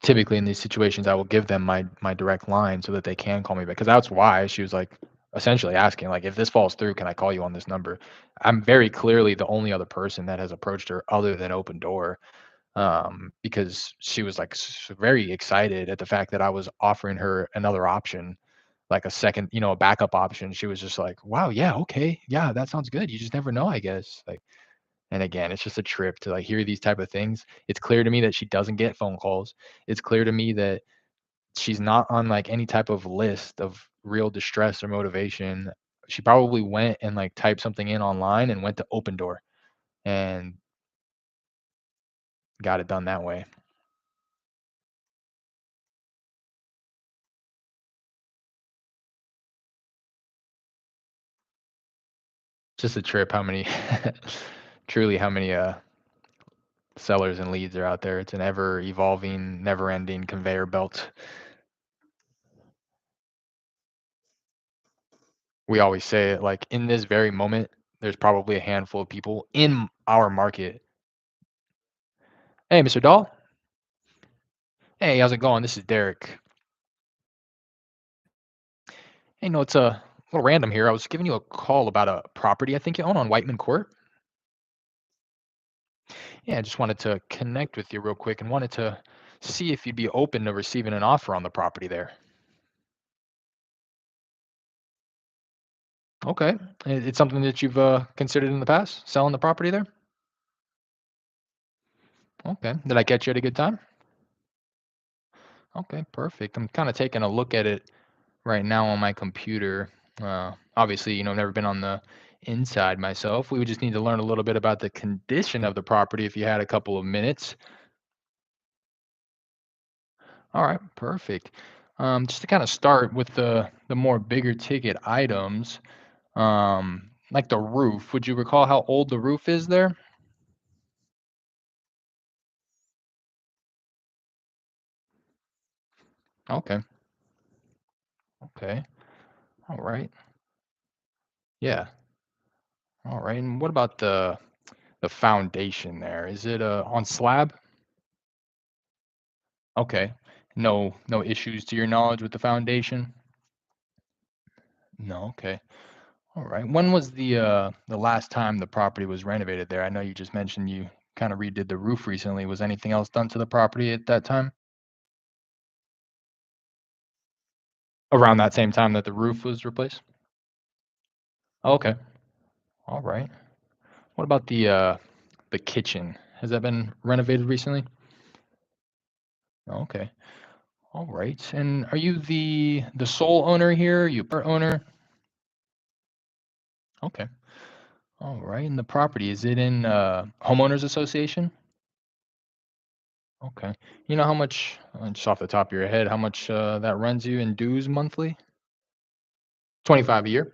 typically in these situations, I will give them my direct line so that they can call me back. Because that's why she was like essentially asking, like, if this falls through, can I call you on this number? I'm very clearly the only other person that has approached her other than Open Door, because she was like very excited at the fact that I was offering her another option, like a second, a backup option. She was just like, "Wow, yeah, okay, yeah, that sounds good. You just never know, I guess." Like, and again, it's just a trip to like hear these type of things. It's clear to me that she doesn't get phone calls. It's clear to me that she's not on like any type of list of real distress or motivation. She probably went and like typed something in online and went to Open Door and got it done that way. Just a trip how many truly how many sellers and leads are out there. It's an ever evolving, never ending conveyor belt. We always say it, like in this very moment, there's probably a handful of people in our market. Hey, Mr. Dahl. Hey, how's it going? This is Derek. Hey, no, it's a little random here. I was giving you a call about a property I think you own on Whiteman Court. Yeah, I just wanted to connect with you real quick and wanted to see if you'd be open to receiving an offer on the property there. Okay. It's something that you've considered in the past, selling the property there? Okay. Did I catch you at a good time? Okay, perfect. I'm kind of taking a look at it right now on my computer. Obviously, I've never been on the inside myself. We would just need to learn a little bit about the condition of the property if you had a couple of minutes. All right, perfect. Just to kind of start with the more bigger ticket items, like the roof. Would you recall how old the roof is there? Okay, okay, all right, yeah, all right. And what about the foundation there? Is it on slab? Okay, no issues to your knowledge with the foundation? No, okay, all right. When was the last time the property was renovated there? I know you just mentioned you kind of redid the roof recently. Was anything else done to the property at that time? Around that same time that the roof was replaced? Okay. All right. What about the kitchen? Has that been renovated recently? Okay. All right. And are you the sole owner here? Are you part owner? Okay. All right. And the property, is it in homeowners association? Okay. You know how much, just off the top of your head, how much that runs you in dues monthly? 25 a year?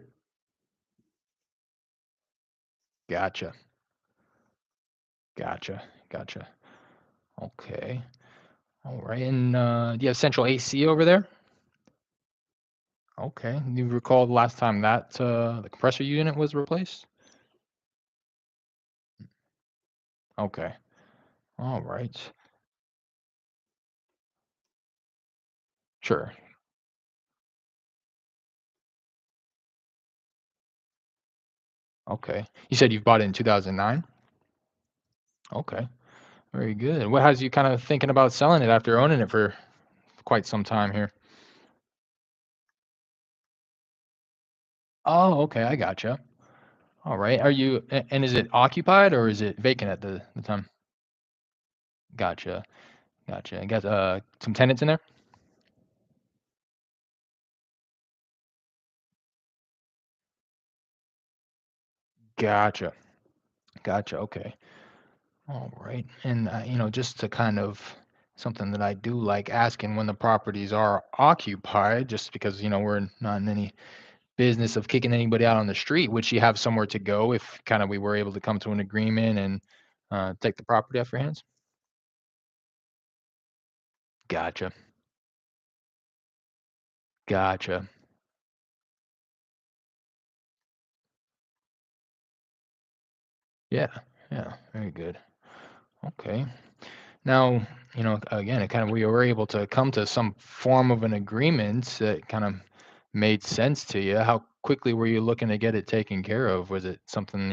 Gotcha. Gotcha. Gotcha. Okay. All right. And do you have central AC over there? Okay. You recall the last time that the compressor unit was replaced? Okay. All right. Sure. Okay. You said you've bought it in 2009? Okay. Very good. What has you kind of thinking about selling it after owning it for quite some time here? Oh, okay. I gotcha. All right. Are you and is it occupied or is it vacant at the time? Gotcha. Gotcha. And got some tenants in there? Gotcha. Gotcha. Okay. All right. And just to kind of something that I do like asking when the properties are occupied, just because we're not in any business of kicking anybody out on the street, would she have somewhere to go if kind of we were able to come to an agreement and take the property off your hands? Gotcha. Gotcha. Yeah. Yeah. Very good. Okay. Now, again, it kind of we were able to come to some form of an agreement that kind of made sense to you. How quickly were you looking to get it taken care of? Was it something,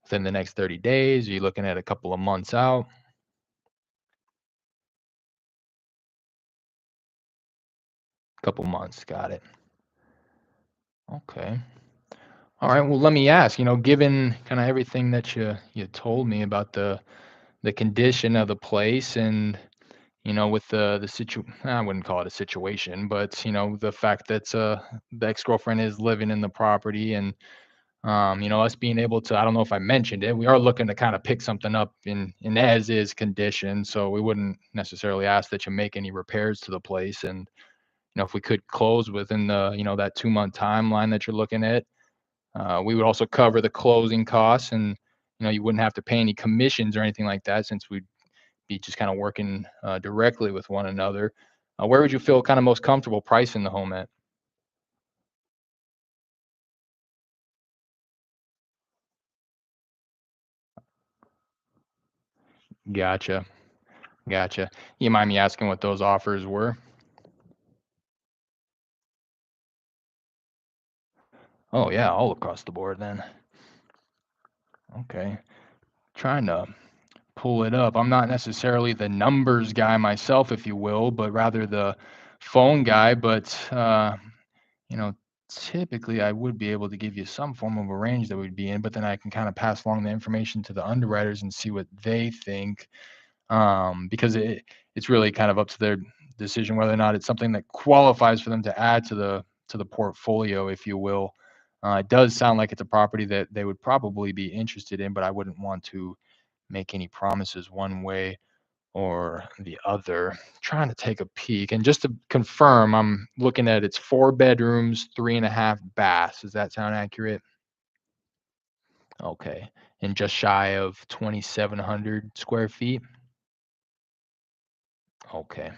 within the next 30 days? Are you looking at a couple of months out? Couple months, got it. Okay. All right. Well, let me ask, given kind of everything that you told me about the condition of the place and with I wouldn't call it a situation, but the fact that the ex-girlfriend is living in the property and us being able to, I don't know if I mentioned it, we are looking to kind of pick something up in as is condition, so we wouldn't necessarily ask that you make any repairs to the place. And if we could close within the that 2-month timeline that you're looking at, we would also cover the closing costs, and you wouldn't have to pay any commissions or anything like that since we be just kind of working directly with one another. Where would you feel kind of most comfortable pricing the home at? Gotcha. Gotcha. You mind me asking what those offers were? Oh yeah, all across the board then. Okay. Trying to pull it up. I'm not necessarily the numbers guy myself, if you will, but rather the phone guy. But you know, typically I would be able to give you some form of a range that we'd be in, but then I can kind of pass along the information to the underwriters and see what they think. Because it's really kind of up to their decision whether or not it's something that qualifies for them to add to the portfolio, if you will. It does sound like it's a property that they would probably be interested in, but I wouldn't want to make any promises one way or the other. Trying to take a peek, and just to confirm, I'm looking at it's 4 bedrooms, 3.5 baths. Does that sound accurate? Okay, and just shy of 2,700 square feet. Okay.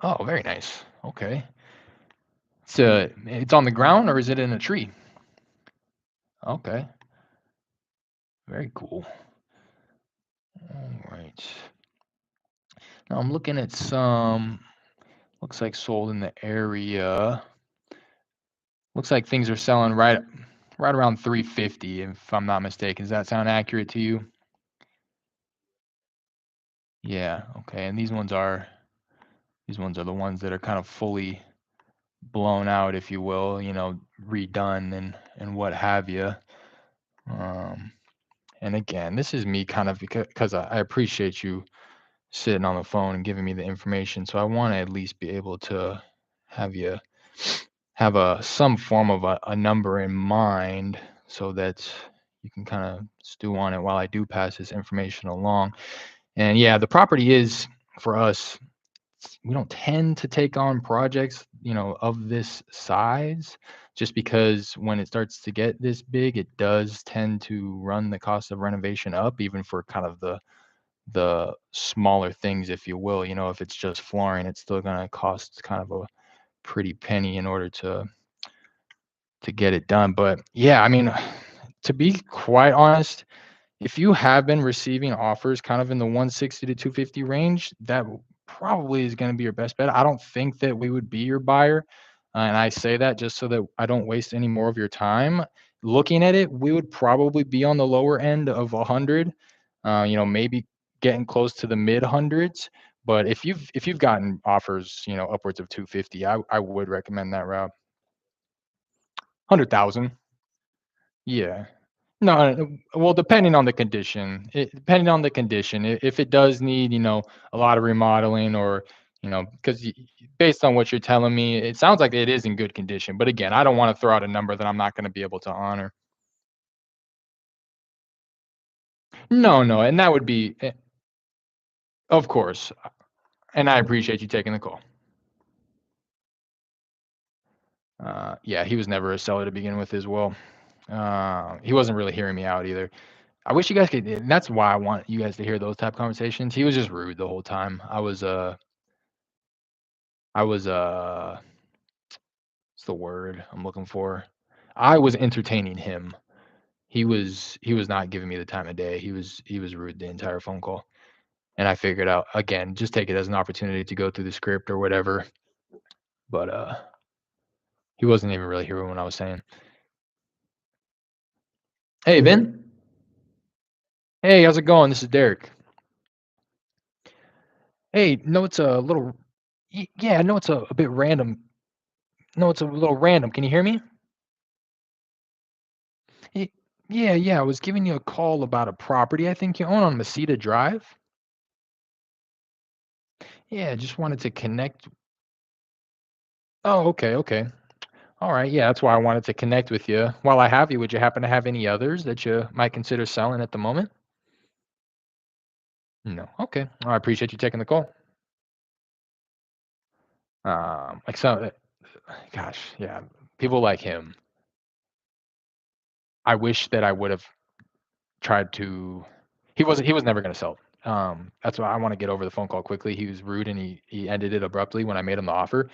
Oh, very nice. Okay. It's on the ground or is it in a tree? Okay. Very cool. All right. Now I'm looking at some, looks like sold in the area. Looks like things are selling right around 350 if I'm not mistaken. Does that sound accurate to you? Yeah. Okay. And these ones are the ones that are kind of fully blown out, if you will, redone and what have you. Um, and again, this is me kind of because I appreciate you sitting on the phone and giving me the information. So I want to at least be able to have you have a some form of a number in mind so that you can kind of stew on it while I do pass this information along. And yeah, the property is for us, we don't tend to take on projects, of this size just because when it starts to get this big, it does tend to run the cost of renovation up even for kind of the smaller things, if you will. If it's just flooring, it's still going to cost kind of a pretty penny in order to get it done. But yeah, I mean, to be quite honest, if you have been receiving offers kind of in the 160 to 250 range, that probably is going to be your best bet. I don't think that we would be your buyer. And I say that just so that I don't waste any more of your time. Looking at it, we would probably be on the lower end of 100, maybe getting close to the mid hundreds. But if you've gotten offers, upwards of 250, I would recommend that route. 100,000. Yeah. No, well, depending on the condition, depending on the condition, if it does need, a lot of remodeling or, because based on what you're telling me, it sounds like it is in good condition. But again, I don't want to throw out a number that I'm not going to be able to honor. No, no, and that would be, of course, and I appreciate you taking the call. Yeah, he was never a seller to begin with as well. He wasn't really hearing me out either. I wish you guys could, and that's why I want you guys to hear those type conversations. He was just rude the whole time. I was what's the word I'm looking for? I was entertaining him. He was not giving me the time of day. He was rude the entire phone call. And I figured out again, just take it as an opportunity to go through the script or whatever. But he wasn't even really hearing what I was saying. Hey Vin. Hey, how's it going? This is Derek. Hey, no, it's a little yeah, I know it's a bit random. No, it's a little random. Can you hear me? Y- Yeah, yeah. I was giving you a call about a property I think you own on Mesita Drive. Yeah, just wanted to connect. Oh, okay, okay. All right. Yeah, that's why I wanted to connect with you. While I have you, would you happen to have any others that you might consider selling at the moment? No. Okay. I appreciate you taking the call. Like so, gosh, yeah. People like him. I wish that I would have tried to. He was never going to sell. That's why I want to get over the phone call quickly. He was rude and he ended it abruptly when I made him the offer.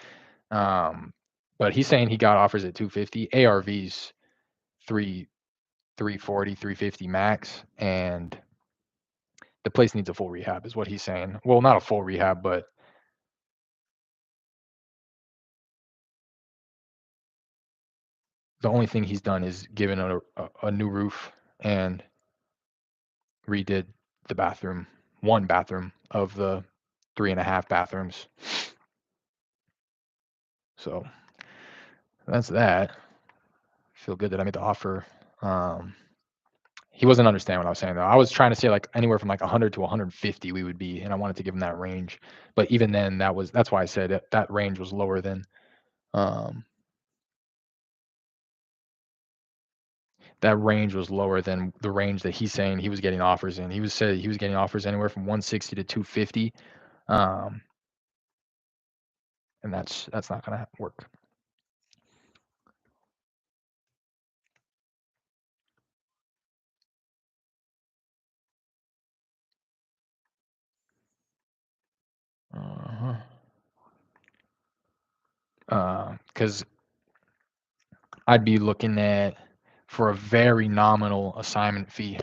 Um, but he's saying he got offers at 250, ARVs 3 340, 350 max, and the place needs a full rehab is what he's saying. Well, not a full rehab, but the only thing he's done is given a new roof and redid the bathroom, one bathroom of the three and a half bathrooms. So that's that. Feel good that I made the offer. Um, he wasn't understanding what I was saying though. I was trying to say like anywhere from like 100 to 150 we would be, and I wanted to give him that range. But even then, that's why I said that range was lower than um, that range was lower than the range that he's saying he was getting offers in. He was getting offers anywhere from 160 to 250, um, and that's not gonna work. Uh-huh. Because I'd be looking at for a very nominal assignment fee.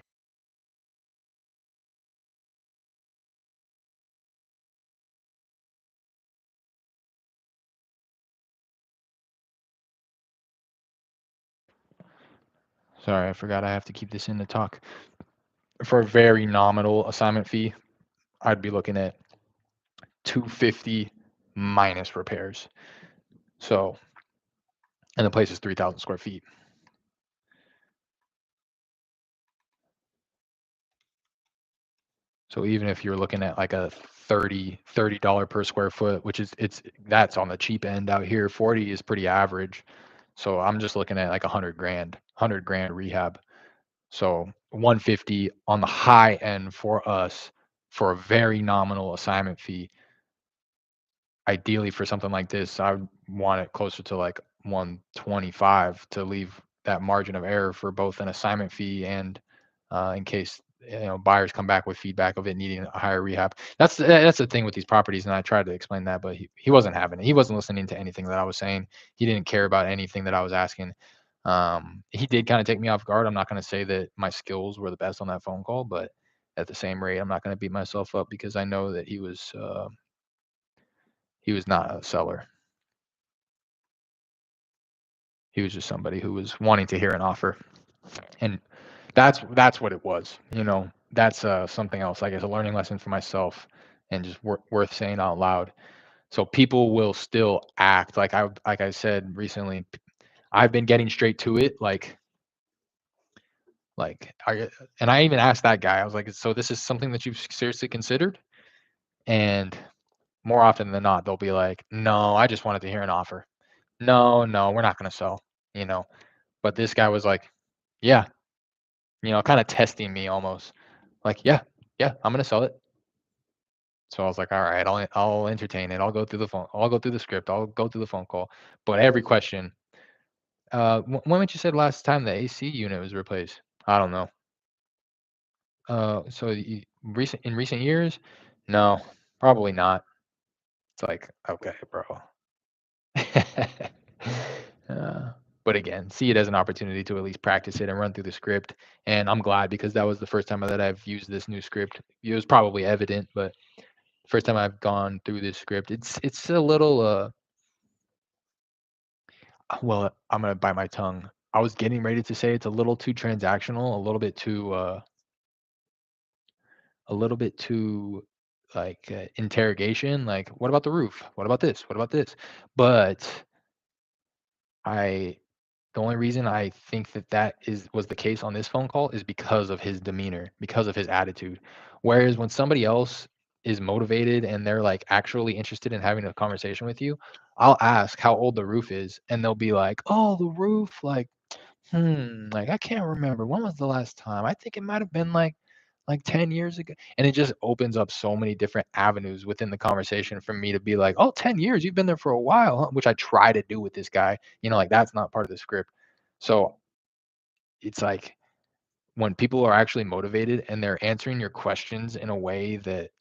Sorry, I forgot I have to keep this in the talk. For a very nominal assignment fee, I'd be looking at 250 minus repairs. So, and the place is 3,000 square feet. So even if you're looking at like a $30 per square foot, which is that's on the cheap end out here. 40 is pretty average. So I'm just looking at like 100 grand rehab. So 150 on the high end for us for a very nominal assignment fee. Ideally for something like this, I would want it closer to like 125 to leave that margin of error for both an assignment fee and in case buyers come back with feedback of it needing a higher rehab. That's the thing with these properties, and I tried to explain that, but he wasn't having it. He wasn't listening to anything that I was saying. He didn't care about anything that I was asking. He did kind of take me off guard. I'm not going to say that my skills were the best on that phone call, but at the same rate, I'm not going to beat myself up because I know that he was not a seller. He was just somebody who was wanting to hear an offer, and that's what it was. That's something else. Like it's a learning lesson for myself, and just worth saying out loud. So people will still act like I said recently. I've been getting straight to it. Like Like, are you and I even asked that guy, I was like, "So this is something that you've seriously considered?" And more often than not, they'll be like, "No, I just wanted to hear an offer. No, no, we're not gonna sell," you know? But this guy was like, "Yeah," kinda testing me almost. Like, "Yeah, yeah, I'm gonna sell it." So I was like, "All right, I'll entertain it. I'll go through the phone. I'll go through the script. I'll go through the phone call." But every question, when did you say last time the AC unit was replaced? I don't know. So in recent years? No, probably not. It's like, okay, bro. Uh, but again, see it as an opportunity to at least practice it and run through the script. And I'm glad because that was the first time that I've used this new script. It was probably evident, but first time I've gone through this script, it's a little well, I'm gonna bite my tongue. I was getting ready to say it's a little too transactional, a little bit too like interrogation. Like, what about the roof? What about this? What about this? But I the only reason I think that was the case on this phone call is because of his demeanor, because of his attitude. Whereas when somebody else is motivated and they're like actually interested in having a conversation with you, I'll ask how old the roof is, and they'll be like, "Oh, the roof, like I can't remember. When was the last time? I think it might have been like 10 years ago." And it just opens up so many different avenues within the conversation for me to be like, "Oh, 10 years, you've been there for a while, huh?" Which I try to do with this guy. Like that's not part of the script. So it's like when people are actually motivated and they're answering your questions in a way that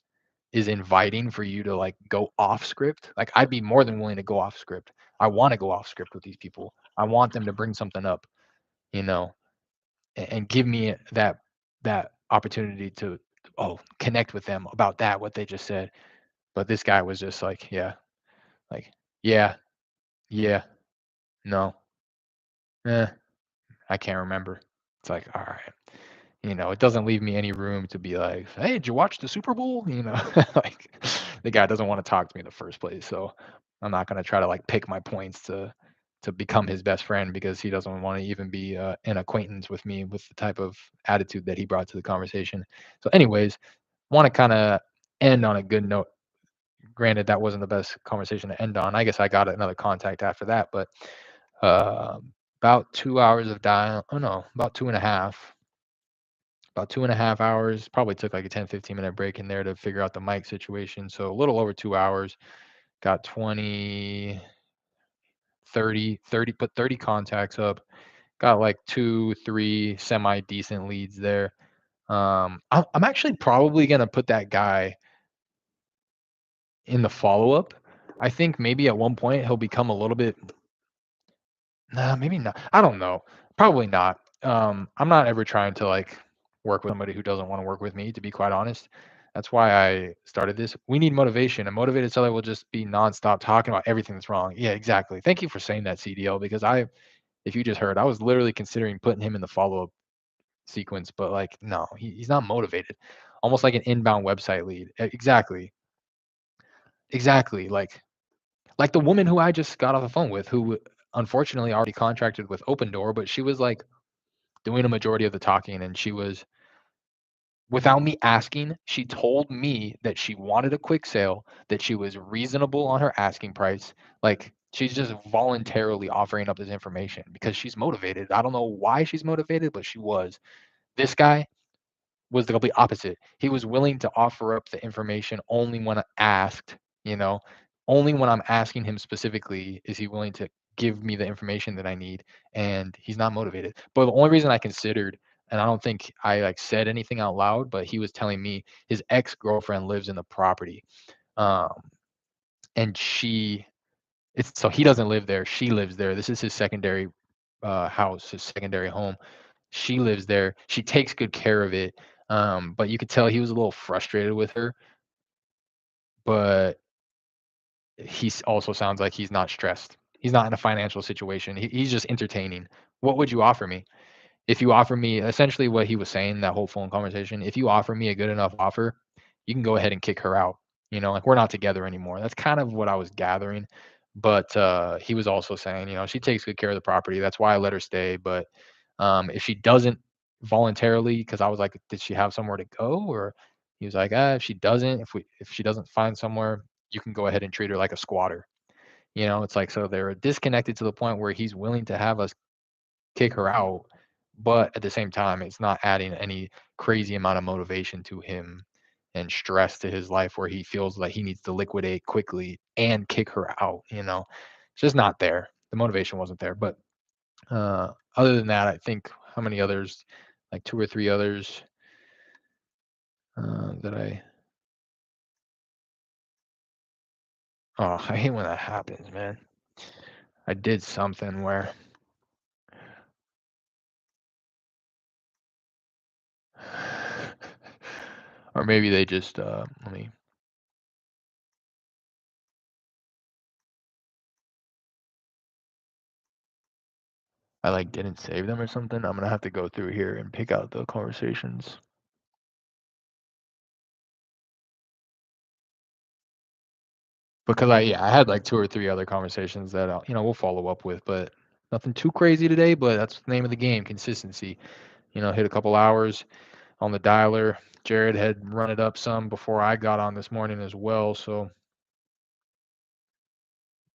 is inviting for you to like go off script, like I'd be more than willing to go off script. I want to go off script with these people. I want them to bring something up, you know, and give me that opportunity to connect with them about that what they just said. But this guy was just like yeah, yeah, no, eh, I can't remember. It's like, all right. It doesn't leave me any room to be like, "Hey, did you watch the Super Bowl?" Like the guy doesn't want to talk to me in the first place. So I'm not gonna try to like pick my points to become his best friend because he doesn't want to even be an acquaintance with me with the type of attitude that he brought to the conversation. So, anyways, want to kind of end on a good note. Granted, that wasn't the best conversation to end on. I guess I got another contact after that, but about 2 hours of dial. Oh no, about 2.5 hours. Probably took like a 10-15 minute break in there to figure out the mic situation. So a little over 2 hours. Got 20, 30, put 30 contacts up. Got like two, three semi decent leads there. I'm actually probably gonna put that guy in the follow up. I think maybe at one point he'll become a little bit. Nah, maybe not. I don't know. Probably not. I'm not ever trying to like work with somebody who doesn't want to work with me, to be quite honest. That's why I started this. We need motivation. A motivated seller will just be nonstop talking about everything that's wrong. Yeah, exactly. Thank you for saying that, CDL, because if you just heard, I was literally considering putting him in the follow-up sequence, but like, no, he's not motivated. Almost like an inbound website lead. Exactly. Exactly. Like the woman who I just got off the phone with, who unfortunately already contracted with Open Door, but she was like doing a majority of the talking, and she was, without me asking, she told me that she wanted a quick sale, that she was reasonable on her asking price. Like she's just voluntarily offering up this information because she's motivated. I don't know why she's motivated, but she was. This guy was the complete opposite. He was willing to offer up the information only when asked, you know, only when I'm asking him specifically is he willing to give me the information that I need, and he's not motivated. But the only reason I considered, and I don't think I like said anything out loud, but he was telling me his ex-girlfriend lives in the property. Um, and it's so he doesn't live there. She lives there. This is his secondary house, his secondary home. She lives there. She takes good care of it. But you could tell he was a little frustrated with her, but also sounds like he's not stressed. He's not in a financial situation. He's just entertaining. What would you offer me? If you offer me essentially what he was saying, that whole phone conversation, if you offer me a good enough offer, you can go ahead and kick her out. Like we're not together anymore. That's kind of what I was gathering. But he was also saying, she takes good care of the property. That's why I let her stay. But if she doesn't voluntarily because I was like, "Did she have somewhere to go?" Or he was like, "Ah, if she doesn't find somewhere, you can go ahead and treat her like a squatter." It's like so they're disconnected to the point where he's willing to have us kick her out, but at the same time, it's not adding any crazy amount of motivation to him and stress to his life where he feels like he needs to liquidate quickly and kick her out. It's just not there. The motivation wasn't there. But other than that, I think how many others, like two or three others that I hate when that happens, man. I did something where, or maybe they just, I like didn't save them or something. I'm gonna have to go through here and pick out the conversations. Because I had like 2 or 3 other conversations that, we'll follow up with, but nothing too crazy today, but that's the name of the game, consistency. Hit a couple hours on the dialer. Jared had run it up some before I got on this morning as well, so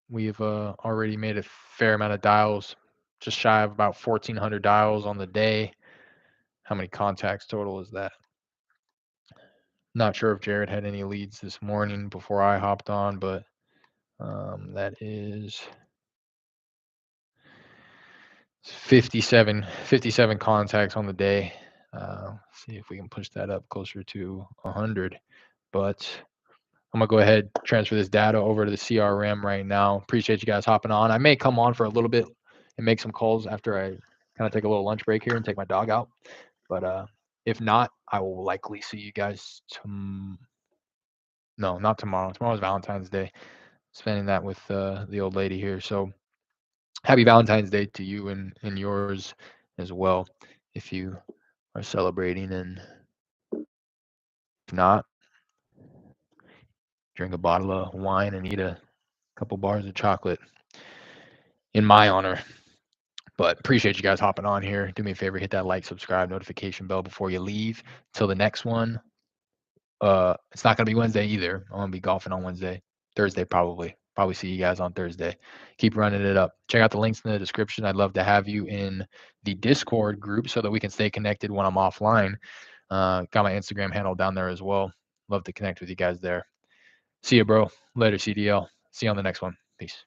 we've, already made a fair amount of dials, just shy of about 1,400 dials on the day. How many contacts total is that? Not sure if Jared had any leads this morning before I hopped on, but, that is 57 contacts on the day. See if we can push that up closer to 100. But I'm gonna go ahead transfer this data over to the CRM right now. Appreciate you guys hopping on. I may come on for a little bit and make some calls after I kind of take a little lunch break here and take my dog out. But if not, I will likely see you guys no, not tomorrow. Tomorrow's Valentine's Day. Spending that with the old lady here. So happy Valentine's Day to you and yours as well, if you are celebrating. And if not, drink a bottle of wine and eat a couple bars of chocolate in my honor. But appreciate you guys hopping on here. Do me a favor, hit that like, subscribe, notification bell before you leave. Till the next one. It's not gonna be Wednesday either. I'm gonna be golfing on Wednesday, Thursday probably. Probably see you guys on Thursday. Keep running it up. Check out the links in the description. I'd love to have you in the Discord group so that we can stay connected when I'm offline. Got my Instagram handle down there as well. Love to connect with you guys there. See you, bro. Later, CDL. See you on the next one. Peace.